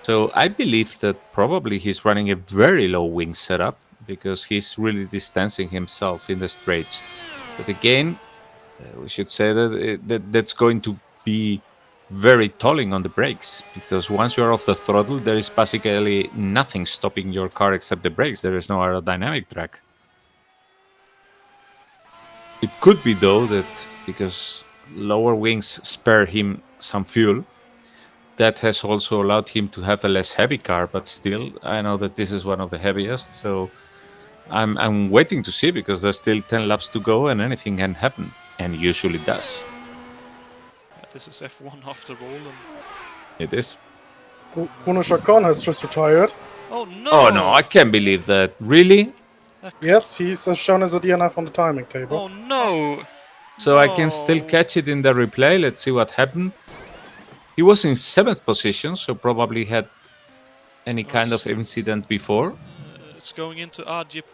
So I believe that probably he's running a very low wing setup because he's really distancing himself in the straights. But again, we should say that that's going to be very tolling on the brakes because once you're off the throttle, there is basically nothing stopping your car except the brakes. There is no aerodynamic track. It could be, though, that because lower wings spare him some fuel, that has also allowed him to have a less heavy car. But still, I know that this is one of the heaviest, so I'm waiting to see because there's still 10 laps to go and anything can happen, and usually does. Yeah, this is F1 after all. And It is. Bruno Chacon has just retired. oh no! Oh no, I can't believe that. Really? Yes, he's shown as a DNF on the timing table. Oh no! So I can still catch it in the replay. Let's see what happened. He was in 7th position, so probably had any kind of incident before. It's going into Ajib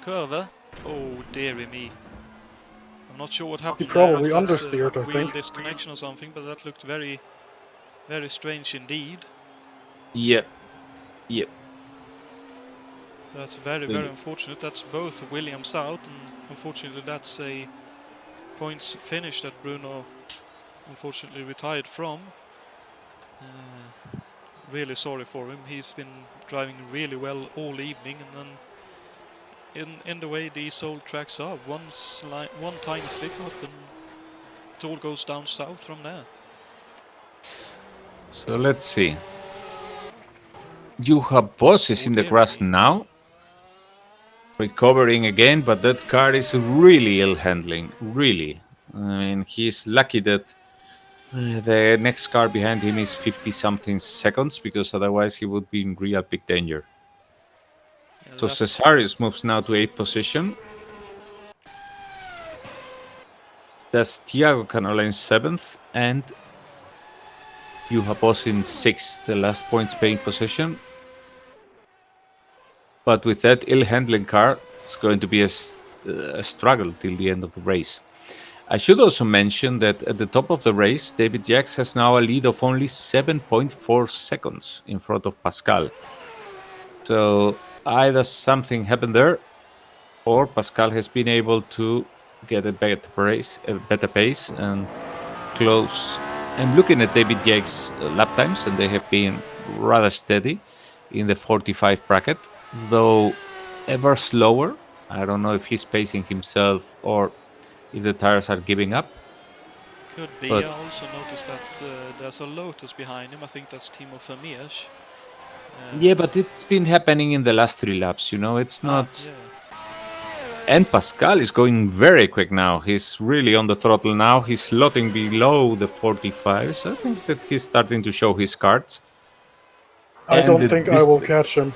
curve. Oh dearie me. I'm not sure what happened. He probably there, understeered, I wheel think. disconnection or something, but that looked very, very strange indeed. Yep. That's very, very unfortunate. That's both Williams out, and unfortunately that's a points finish that Bruno unfortunately retired from. Really sorry for him. He's been driving really well all evening, and then in the way these old tracks are, one tiny slip up and it all goes down south from there. So let's see. You have bosses in the grass now. Recovering again, but that car is really ill handling. Really. I mean, he's lucky that the next car behind him is 50-something seconds because otherwise he would be in real big danger. Yeah, so Cesarius moves now to 8th position. That's Thiago Canola in 7th and Juha in 6th, the last points paying position. But with that ill-handling car, it's going to be a struggle till the end of the race. I should also mention that at the top of the race, David Jacks has now a lead of only 7.4 seconds in front of Pascal. So either something happened there, or Pascal has been able to get a better pace and close. I'm looking at David Jacks' lap times, and they have been rather steady in the 45 bracket. Though ever slower. I don't know if he's pacing himself or if the tires are giving up. Could be. I also noticed that there's a Lotus behind him. I think that's Timo Vermeersch. Yeah, but it's been happening in the last 3 laps, you know, it's not... Yeah. And Pascal is going very quick now. He's really on the throttle now. He's slotting below the 45. So I think that he's starting to show his cards. I And don't think I will catch him.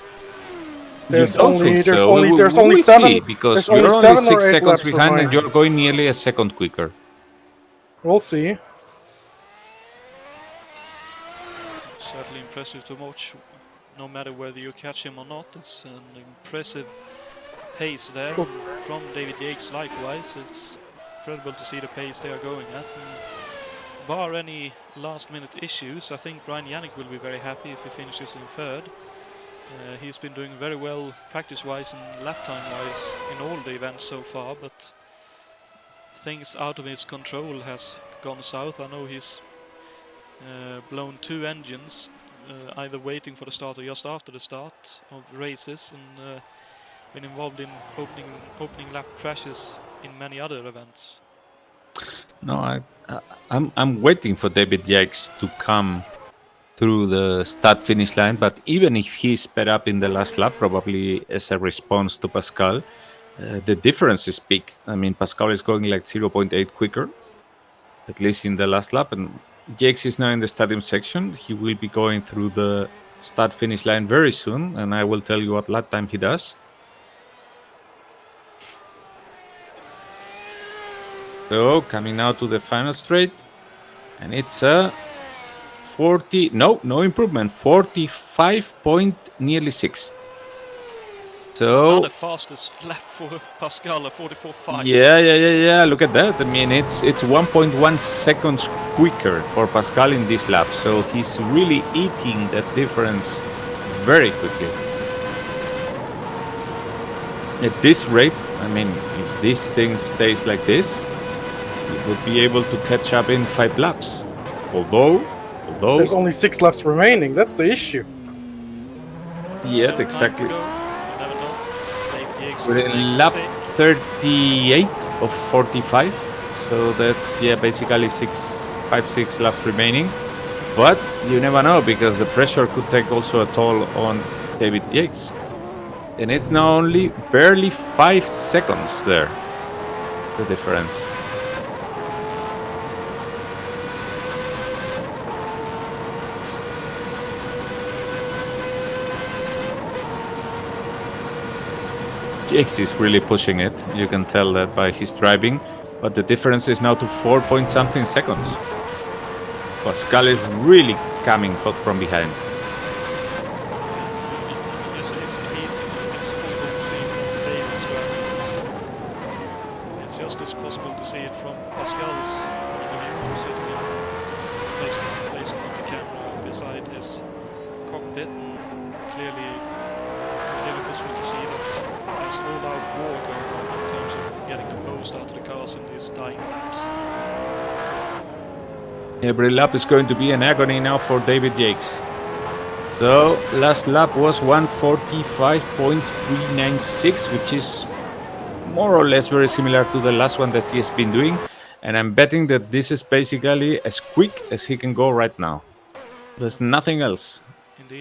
There's only we'll seven. see, because There's only you're only 7 or 6 8 seconds laps behind and remaining. you're going nearly a second quicker. We'll see. Certainly impressive to watch, no matter whether you catch him or not. It's an impressive pace there from David Yates. Likewise, it's incredible to see the pace they are going at. And bar any last-minute issues, I think Brian Yannick will be very happy if he finishes in third. He's been doing very well practice-wise and lap time-wise in all the events so far, but things out of his control has gone south. I know he's blown 2 engines, either waiting for the start or just after the start of races, and been involved in opening lap crashes in many other events. No, I'm waiting for David Yates to come through the start-finish line, but even if he sped up in the last lap, probably as a response to Pascal, the difference is big. I mean, Pascal is going like 0.8 quicker, at least in the last lap, and Yates is now in the stadium section. He will be going through the start-finish line very soon, and I will tell you what lap time he does. So, coming now to the final straight, and it's a 40, no improvement, 45.6. So not the fastest lap for Pascal, a 44.5. Yeah. Look at that. I mean, it's 1.1 seconds quicker for Pascal in this lap. So he's really eating that difference very quickly. At this rate, I mean, if this thing stays like this, he would be able to catch up in 5 laps. Although there's only 6 laps remaining. That's the issue. Yeah, exactly. We're in lap 38 of 45, so that's basically 5-6 laps remaining. But you never know, because the pressure could take also a toll on David Yates, and it's now only barely 5 seconds there, the difference. Yates is really pushing it. You can tell that by his driving, but the difference is now to 4-point-something seconds. Pascal is really coming hot from behind. It's easy. It's possible to see from David's driving. It's just as possible to see it from Pascal's point of view. I'm sitting in placed on the camera beside his cockpit, and clearly possible to see that there's all-out war going on in terms of getting the most out of the cars in these dying laps. Every lap is going to be an agony now for David Yates. So last lap was 1:45.396, which is more or less very similar to the last one that he has been doing, and I'm betting that this is basically as quick as he can go right now. There's nothing else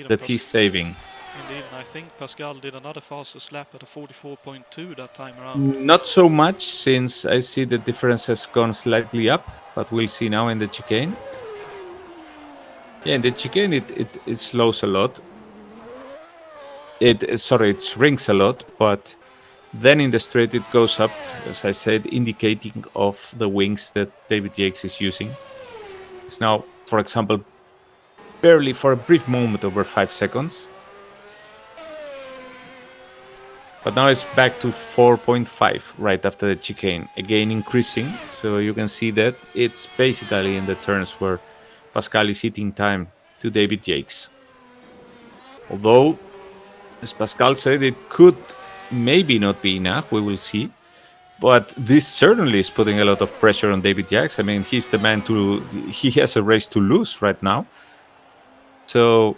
that he's saving. Indeed, and I think Pascal did another fastest lap at a 44.2 that time around. Not so much, since I see the difference has gone slightly up, but we'll see now in the chicane. Yeah, in the chicane it slows a lot. It shrinks a lot, but then in the straight it goes up, as I said, indicating of the wings that David Yates is using. It's now, for example, barely for a brief moment over 5 seconds. But now it's back to 4.5 right after the chicane, again increasing. So you can see that it's basically in the turns where Pascal is eating time to David Yates. Although, as Pascal said, it could maybe not be enough, we will see. But this certainly is putting a lot of pressure on David Yates. I mean, he's the man he has a race to lose right now. So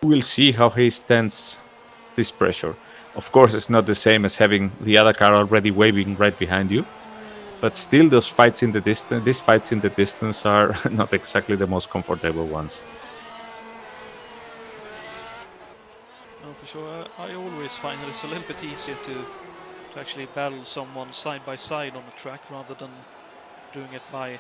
we'll see how he stands this pressure. Of course, it's not the same as having the other car already waving right behind you, but still, these fights in the distance are not exactly the most comfortable ones. for sure. I always find that it's a little bit easier to actually battle someone side by side on the track rather than doing it by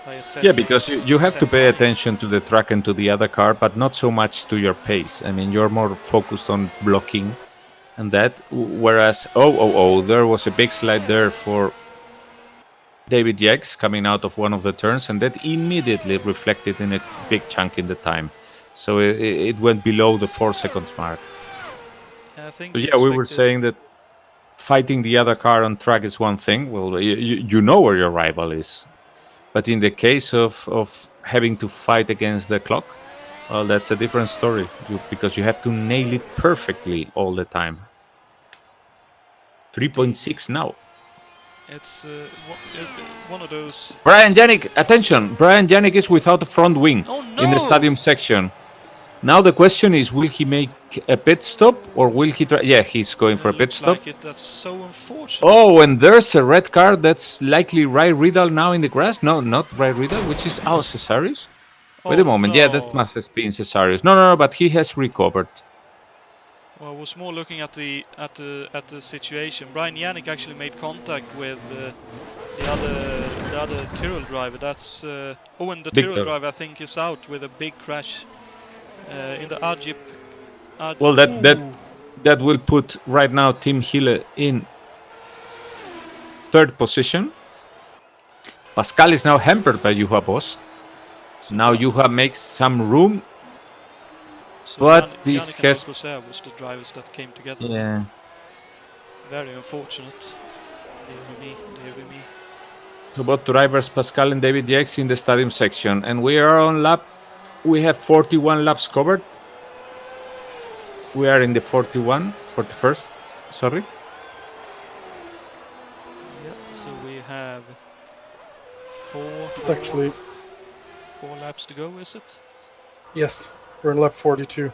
a set. Yeah, because you have to set pay time. attention to the track and to the other car, but not so much to your pace. I mean, you're more focused on blocking and that. Whereas, there was a big slide there for David Yates coming out of one of the turns, and that immediately reflected in a big chunk in the time. So it went below the 4 seconds mark. I think So yeah, we were saying that fighting the other car on track is one thing. Well, you know where your rival is. But in the case of having to fight against the clock, well, that's a different story. Because you have to nail it perfectly all the time. 3.6 now. It's one of those. Brian Janik, attention! Brian Janik is without a front wing in the stadium section. Now the question is, will he make a pit stop or will he try? Yeah, he's going for a pit stop. Like it. That's so unfortunate. Oh, and there's a red car. That's likely Ray Riddle now in the grass. No, not Ray Riddle, which is Cesarius. Wait a moment. No. Yeah, that must have been Cesarius. No, but he has recovered. Well, I was more looking at the situation. Brian Yannick actually made contact with the other Tyrrell driver. That's and the Tyrrell driver I think is out with a big crash in the Ajip. Well, that will put right now Tim Hille in 3rd position. Pascal is now hampered by Juha Boss. So now Juha makes some room. So but this has was the drivers that came together. Yeah. Very unfortunate. Dear me. So both drivers, Pascal and David Yates, in the stadium section, and we are on lap. We have 41 laps covered. We are in the 41st. Sorry. Yeah. So we have 4. It's actually 4 laps to go. Is it? Yes. We're in lap 42.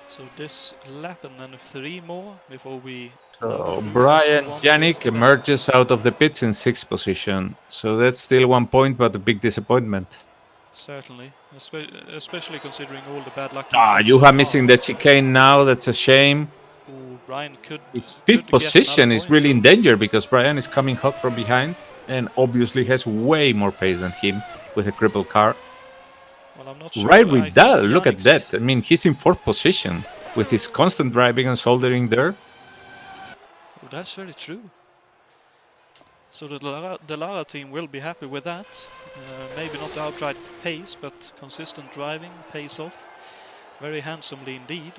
So this lap and then 3 more before we... So Brian Yannick emerges out of the pits in 6th position. So that's still 1 point, but a big disappointment. Certainly, especially considering all the bad luck. You are missing the chicane now. That's a shame. Ooh, Brian could... His 5th position is really in danger because Brian is coming hot from behind and obviously has way more pace than him with a crippled car. Well, I'm not sure. Right with that, look at that. I mean, he's in 4th position with his constant driving and soldering there. Oh, that's very true. So the Lara team will be happy with that. Maybe not outright pace, but consistent driving pays off very handsomely indeed.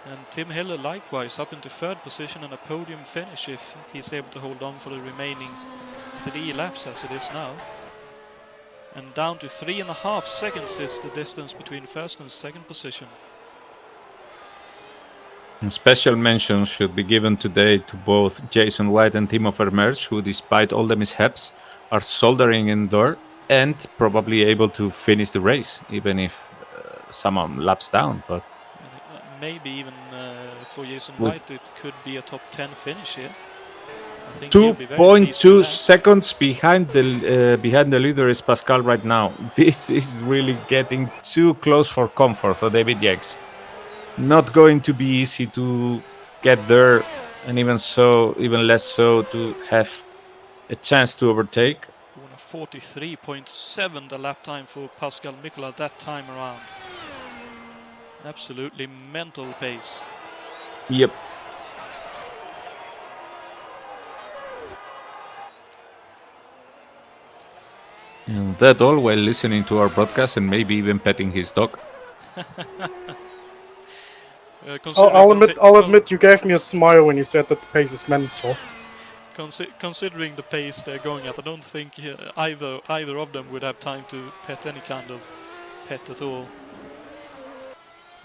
And Tim Hille likewise up into 3rd position and a podium finish if he's able to hold on for the remaining 3 laps as it is now. And down to 3.5 seconds is the distance between 1st and 2nd position. And special mention should be given today to both Jason White and Timo Vermeers, who despite all the mishaps are soldering in there and probably able to finish the race, even if someone laps down. But maybe even for Jason White it could be a top 10 finish here. 2.2 seconds behind the leader is Pascal right now. This is really getting too close for comfort for David Yates. Not going to be easy to get there, and even less so to have a chance to overtake. 43.7 the lap time for Pascal Mikula that time around. Absolutely mental pace. Yep. And that all while listening to our broadcast and maybe even petting his dog. I'll admit you gave me a smile when you said that the pace is mental. Considering the pace they're going at, I don't think either of them would have time to pet any kind of pet at all.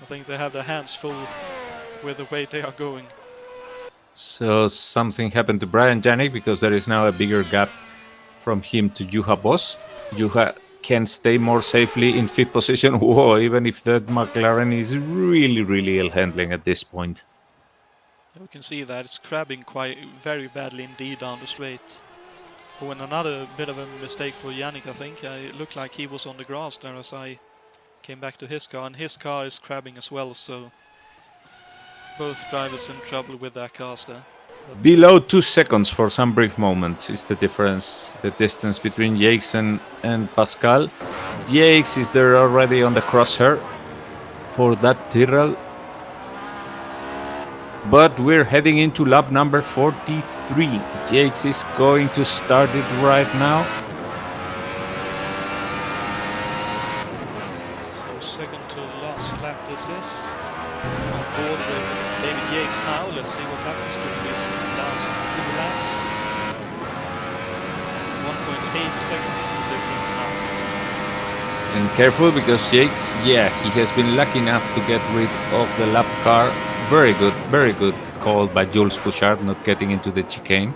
I think they have their hands full with the way they are going. So something happened to Brian Janik because there is now a bigger gap from him to Juha Boss. Juha can stay more safely in 5th position. Whoa, even if that McLaren is really ill handling at this point. We can see that it's crabbing very badly indeed down the straight. Oh, and another bit of a mistake for Yannick, I think. It looked like he was on the grass there as I came back to his car, and his car is crabbing as well, so both drivers in trouble with their cars there. But, Below 2 seconds for some brief moment is the difference, the distance between Jakes and Pascal. Jakes is there already on the crosshair for that Tyrrell. But we're heading into lap number 43. Jakes is going to start it right now. so second to last lap this is. On board with David Jakes now. Let's see what happens during these last 2 laps. 1.8 seconds difference now. And careful because Jakes, yeah, he has been lucky enough to get rid of the lap car. Very good call by Jules Bouchard not getting into the chicane.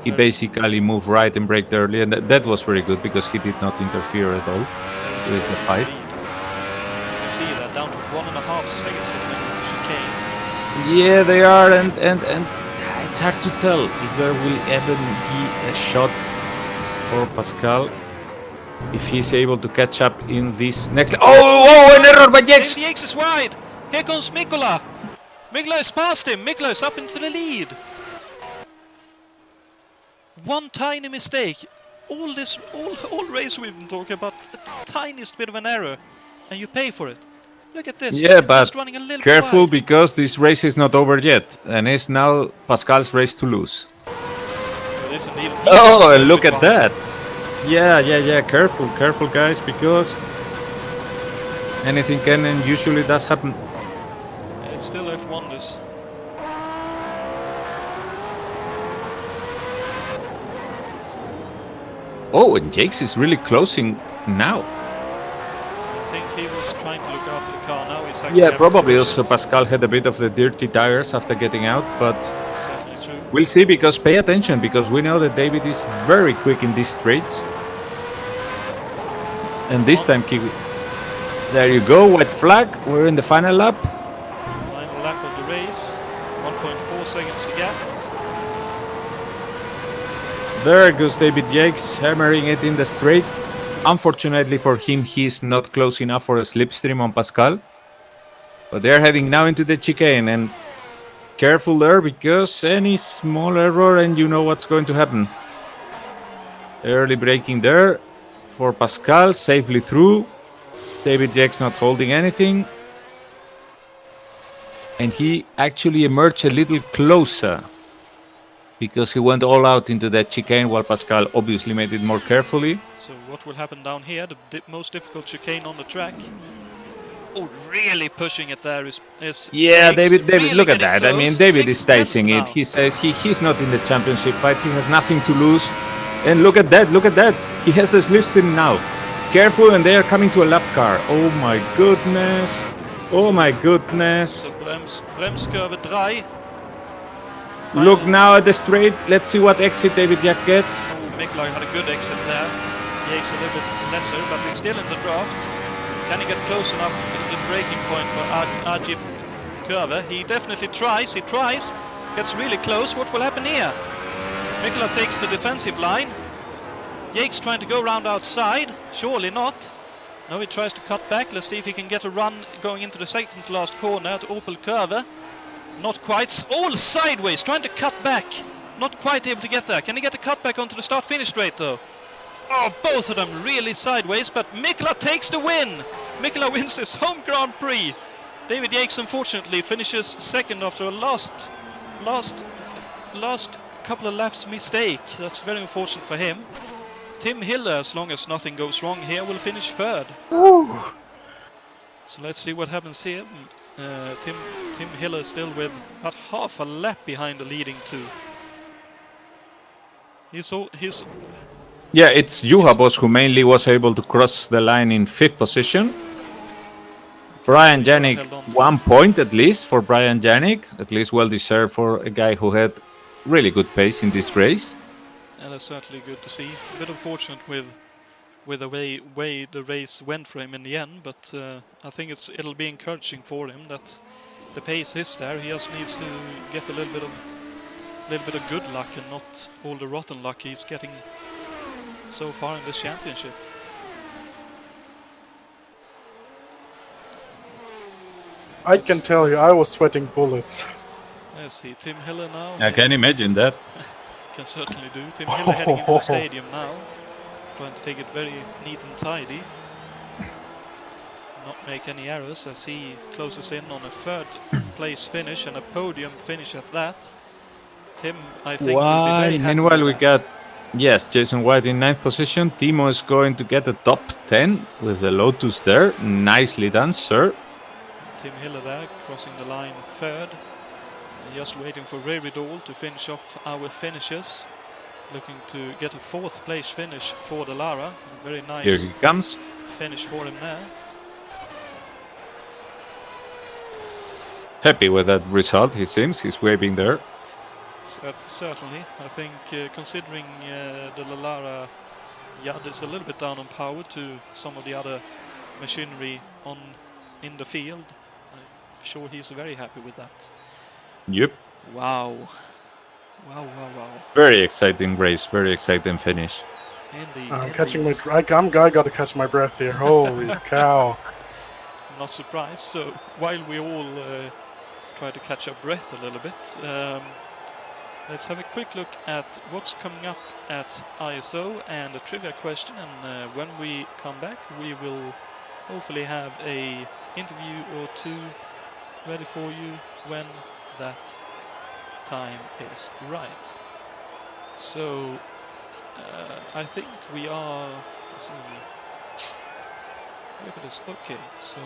He basically moved right and braked early, and that was very good because he did not interfere at all with the fight. You see that down to 1.5 seconds in the chicane. Yeah, they are, and it's hard to tell if there will ever be a shot for Pascal if he's able to catch up in this next. Oh, an error by Jakes! David Jakes is wide. Here comes Mikola. Mikola is past him. Mikola is up into the lead. One tiny mistake. All race we've been talking about, the tiniest bit of an error, and you pay for it. Look at this. Yeah, but just running a little careful wide. because this race is not over yet, and it's now Pascal's race to lose. It is indeed. Oh, and look at that! Yeah. Careful, guys, because anything can and usually does happen. It's still F1 this. Oh, and Jakes is really closing now. I think he was trying to look after the car. Now he's actually. Yeah, having probably to push also it. Pascal had a bit of the dirty tires after getting out, but Certainly true. we'll see because pay attention because we know that David is very quick in these straights. And this time, there you go, white flag. We're in the final lap. Final lap of the race. 1.4 seconds to gap. There goes David Jakes, hammering it in the straight. Unfortunately for him, he's not close enough for a slipstream on Pascal. But they're heading now into the chicane, and careful there because any small error and you know what's going to happen. Early braking there for Pascal, safely through. David Jakes not holding anything. And he actually emerged a little closer because he went all out into that chicane while Pascal obviously made it more carefully. So what will happen down here? The most difficult chicane on the track. Oh, really pushing it there is Yeah, Jakes David, really look at getting that. I mean, close. David is 6/10 dicing it. now. He says he's not in the championship fight. He has nothing to lose. And look at that. He has the slipstream now. Careful, and they are coming to a lap car. Oh my goodness. So bremskurve 3. Look now at the straight. Let's see what exit David Jack gets. Oh, Mikola had a good exit there. Jakes a little bit lesser, but he's still in the draft. Can he get close enough in the braking point for RG Curve? He definitely tries. He tries. Gets really close. What will happen here? Mikola takes the defensive line. Jakes trying to go round outside. Surely not. No, he tries to cut back. Let's see if he can get a run going into the second to last corner at Opel Curve. Not quite. All sideways, trying to cut back. Not quite able to get there. Can he get a cut back onto the start-finish straight though? Oh, both of them really sideways, but Mikola takes the win. Mikola wins his home Grand Prix. David Jakes unfortunately finishes second after a last couple of laps mistake. That's very unfortunate for him. Tim Hiller, as long as nothing goes wrong here, will finish third. Woo. So let's see what happens here. Tim Hiller still with about half a lap behind the leading two. Yeah, it's Juha who mainly was able to cross the line in 5th position. Brian Janik, 1 point at least for Brian Janik. At least well deserved for a guy who had really good pace in this race. And that's certainly good to see. A bit unfortunate with the way the race went for him in the end, but I think it'll be encouraging for him that the pace is there. He just needs to get a little bit of good luck and not all the rotten luck he's getting so far in this championship. I can tell you, I was sweating bullets. Let's see, Tim Hiller now. I can imagine that. Can certainly do. Tim Hiller heading into the stadium now, trying to take it very neat and tidy. Not make any errors as he closes in on a third place finish and a podium finish at that. Tim, I think, will be very happy meanwhile, we with that. got Jason White in 9th position. Timo is going to get the top 10 with the Lotus there. Nicely done, sir. Tim Hiller there, crossing the line third. And just waiting for RESCHEDULED to finish off our finishes. Looking to get a 4th place finish for the Lara. Very nice Here he comes. finish for him there. Happy with that result, he seems. He's waving there. Certainly. I think considering the Lara Yad is a little bit down on power to some of the other machinery in the field, I'm sure he's very happy with that. Yep. Wow. Wow. Very exciting race, very exciting finish. Indeed. I'm catching my. I gotta catch my breath here. Holy cow! Not surprised. So while we all try to catch our breath a little bit, let's have a quick look at what's coming up at ISO and a trivia question. And when we come back, we will hopefully have a interview or two ready for you when that time is right. So I think we are. Let's see. Look at this. Okay, so.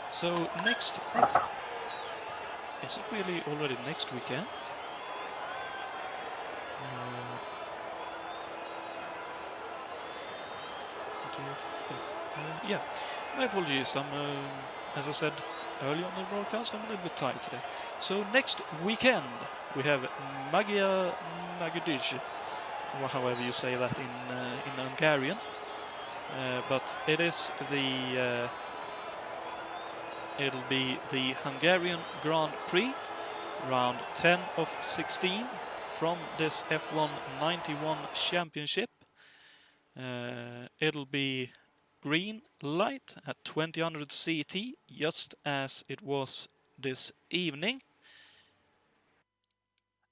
So next. Is it really already next weekend? Yeah, my apologies. As I said earlier on the broadcast, I'm a little bit tired today. So next weekend we have Magia Magudij, or however you say that in Hungarian. But it is it'll be the Hungarian Grand Prix, round 10 of 16 from this F1 91 championship. It'll be green light at 2000 CT, just as it was this evening.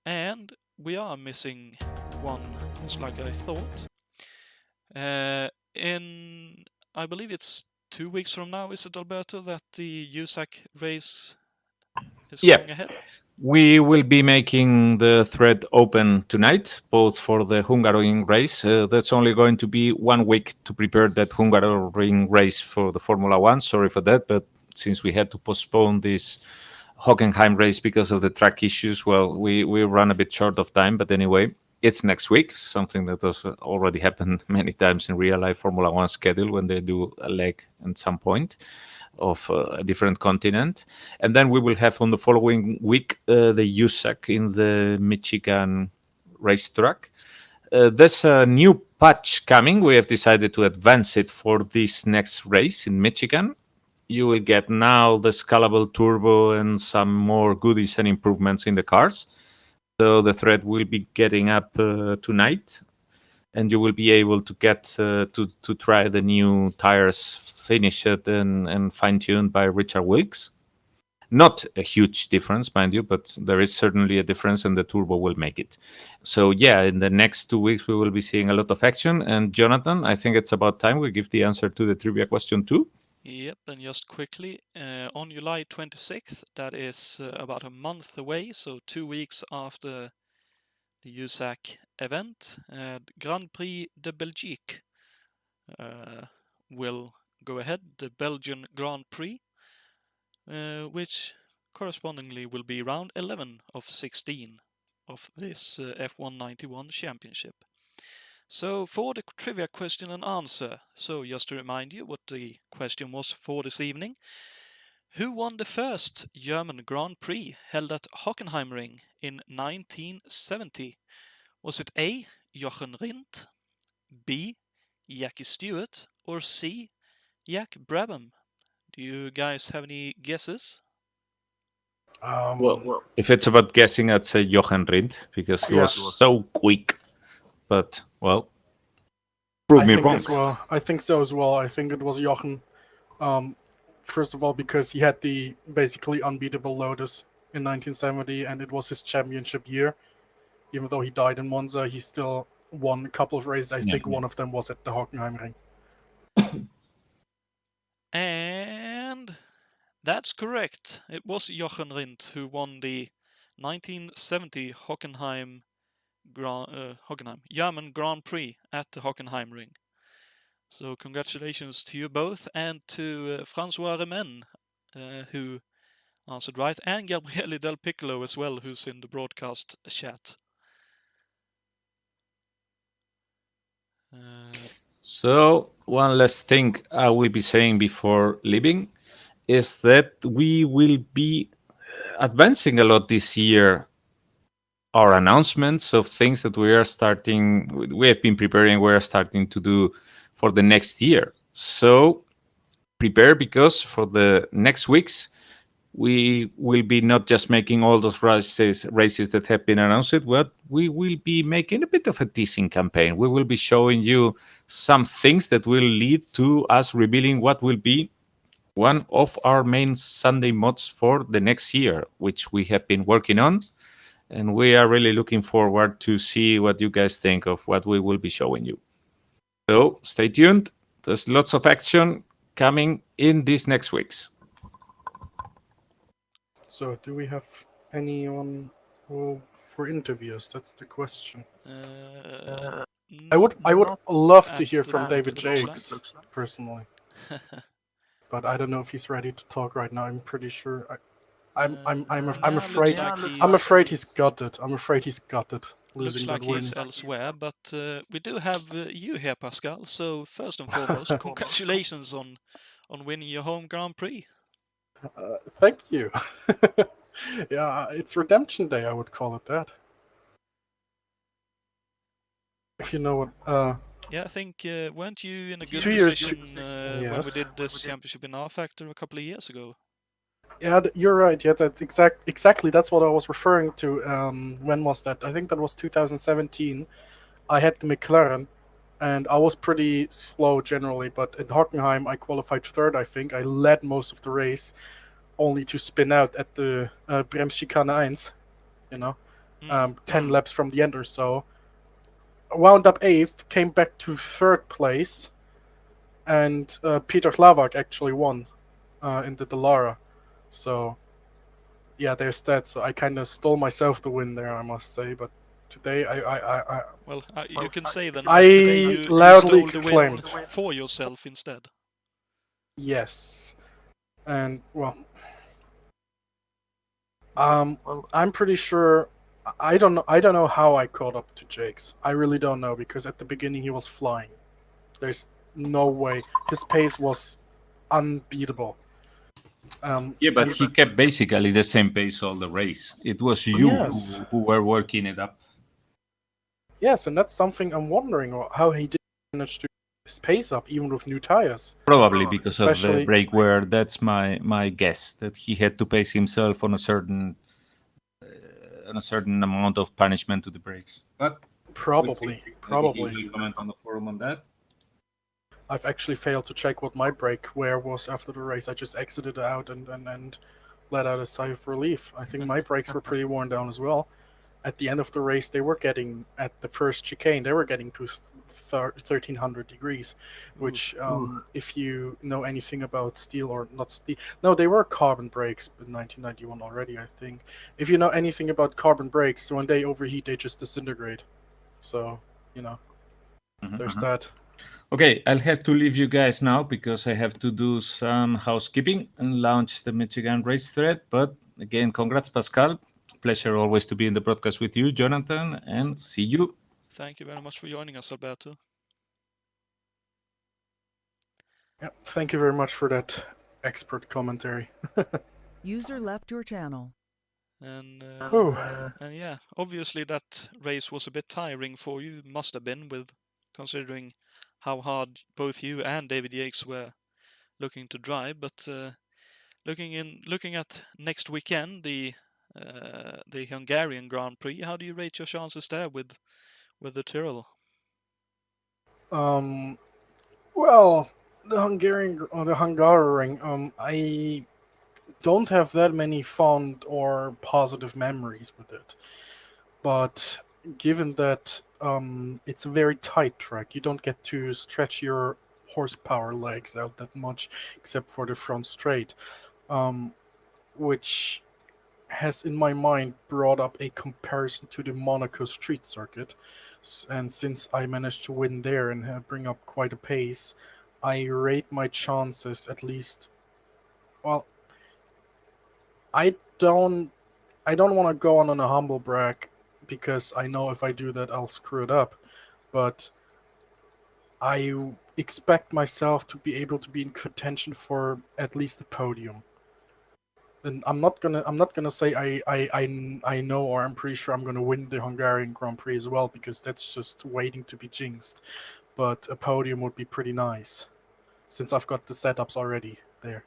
And we are missing one, just like I thought. I believe it's 2 weeks from now, is it, Alberto, that the USAC race is going ahead? We will be making the thread open tonight, both for the Hungaroring race. That's only going to be 1 week to prepare that Hungaroring race for the Formula One. Sorry for that, but since we had to postpone this Hockenheim race because of the track issues, well, we run a bit short of time. But anyway, it's next week, something that has already happened many times in real life Formula One schedule when they do a leg at some point of a different continent. And then we will have on the following week the USAC in the Michigan racetrack. There's a new patch coming. We have decided to advance it for this next race in Michigan. You will get now the scalable turbo and some more goodies and improvements in the cars. So the thread will be getting up tonight, and you will be able to get to try the new tires, finished and fine-tuned by Richard Wilkes. Not a huge difference, mind you, but there is certainly a difference, and the turbo will make it. So yeah, in the next 2 weeks we will be seeing a lot of action. And Jonathan, I think it's about time we give the answer to the trivia question too. Yep, and just quickly, on July 26th, that is about a month away, so 2 weeks after the USAC event, Grand Prix de Belgique will go ahead, the Belgian Grand Prix, which correspondingly will be round 11 of 16 of this F1 91 championship. So for the trivia question and answer, so just to remind you what the question was for this evening. Who won the first German Grand Prix held at Hockenheimring in 1970? Was it A. Jochen Rindt, B. Jackie Stewart, or C. Jack Brabham? Do you guys have any guesses? Well, if it's about guessing, I'd say Jochen Rindt because he was so quick. But, well, Prove I me think wrong. as well. I think so as well. I think it was Jochen. First of all, because he had the basically unbeatable Lotus in 1970, and it was his championship year. Even though he died in Monza, he still won a couple of races. I think one of them was at the Hockenheimring. And that's correct. It was Jochen Rindt who won the 1970 Hockenheim German Grand Prix at the Hockenheimring. So congratulations to you both, and to Francois Remen, who answered right, and Gabriele Del Piccolo as well, who's in the broadcast chat. So one last thing I will be saying before leaving is that we will be advancing a lot this year. Our announcements of things that we have been preparing, we are starting to do for the next year. So prepare, because for the next weeks, we will be not just making all those races that have been announced, but we will be making a bit of a teasing campaign. We will be showing you some things that will lead to us revealing what will be one of our main Sunday mods for the next year, which we have been working on. And we are really looking forward to see what you guys think of what we will be showing you. So stay tuned. There's lots of action coming in these next weeks. So, do we have anyone for interviews? That's the question. I would love to hear from David Jakes personally, but I don't know if he's ready to talk right now. I'm pretty sure. I'm afraid. I'm afraid he's got it. I'm afraid he's got it. Looks like he's elsewhere, but we do have you here, Pascal. So first and foremost, congratulations on winning your home Grand Prix. Thank you. Yeah, it's Redemption Day. I would call it that. If you know what. Yeah, I think weren't you in a good 2 years. position when we Yes. did this championship in R Factor a couple of years ago? Yeah, you're right. Yeah, that's exactly that's what I was referring to. When was that? I think that was 2017. I had the McLaren, and I was pretty slow generally. But in Hockenheim, I qualified third. I think I led most of the race, only to spin out at the Bremsschikane 1. You know, 10 laps from the end or so. Wound up 8th, came back to 3rd place, and Peter Hlavak actually won in the Dallara. So, yeah, there's that. So I kind of stole myself the win there, I must say. But today, you can say then. I today you loudly stole the win exclaimed for yourself instead. yes, and I'm pretty sure. I don't know how I caught up to Jake's. I really don't know, because at the beginning he was flying. There's no way. His pace was unbeatable. Yeah, but he kept basically the same pace all the race. It was you who were working it up. Yes, and that's something I'm wondering how he did manage to his pace up even with new tires. Probably because of the brake wear. That's my guess, that he had to pace himself on a certain amount of punishment to the brakes. But probably. He will comment on the forum on that. I've actually failed to check what my brake wear was after the race. I just exited out and let out a sigh of relief. I think my brakes were pretty worn down as well. At the end of the race, they were getting, at the first chicane, they were getting to 1300 degrees, which, if you know anything about steel, or not steel, no, they were carbon brakes in 1991 already, I think. If you know anything about carbon brakes, when they overheat, they just disintegrate. So, there's that. Okay, I'll have to leave you guys now, because I have to do some housekeeping and launch the Michigan race thread. But again, congrats, Pascal. Pleasure always to be in the broadcast with you, Jonatan, and see you. Thank you very much for joining us, Alberto. Yeah, thank you very much for that expert commentary. User left your channel. And yeah, obviously that race was a bit tiring for you. Must have been, with considering how hard both you and David Yates were looking to drive. But looking at next weekend, the Hungarian Grand Prix, how do you rate your chances there with the Tyrrell? Well, the Hungarian or the Hungaroring, I don't have that many fond or positive memories with it. But given that it's a very tight track, you don't get to stretch your horsepower legs out that much, except for the front straight, um, which has in my mind brought up a comparison to the Monaco street circuit. And since I managed to win there and bring up quite a pace, I rate my chances at least. Well, I don't I don't want to go on a humble brag because I know if I do that I'll screw it up, but I expect myself to be able to be in contention for at least the podium. And I'm not gonna say I know or I'm pretty sure I'm gonna win the Hungarian Grand Prix as well because that's just waiting to be jinxed. But a podium would be pretty nice since I've got the setups already there.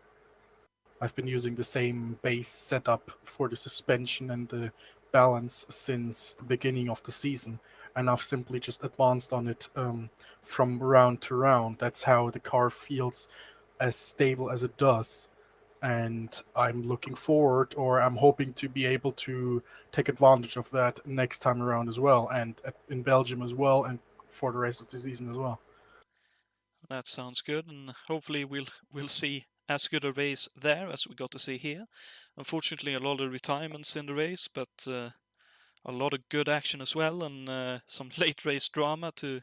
I've been using the same base setup for the suspension and the balance since the beginning of the season, and I've simply just advanced on it from round to round. That's how the car feels as stable as it does. And I'm looking forward, or I'm hoping to be able to take advantage of that next time around as well, and in Belgium as well, and for the rest of the season as well. That sounds good, and hopefully we'll see as good a race there as we got to see here. Unfortunately, a lot of retirements in the race, but a lot of good action as well, and some late race drama to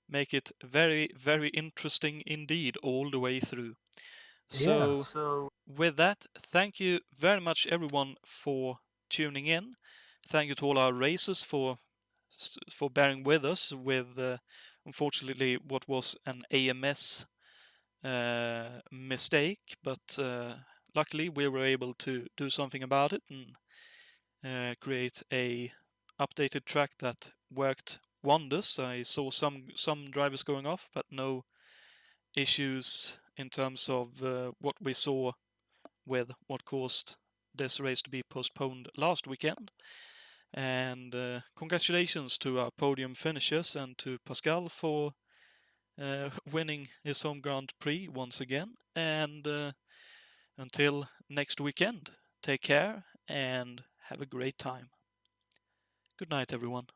make it very, very interesting indeed all the way through. Yeah. So, with that, thank you very much, everyone, for tuning in. Thank you to all our racers for bearing with us with, unfortunately, what was an AMS mistake, but luckily we were able to do something about it and create a updated track that worked wonders. I saw some drivers going off, but no issues in terms of what we saw with what caused this race to be postponed last weekend. And congratulations to our podium finishers and to Pascal for winning his home Grand Prix once again. And until next weekend, take care and have a great time. Good night, everyone.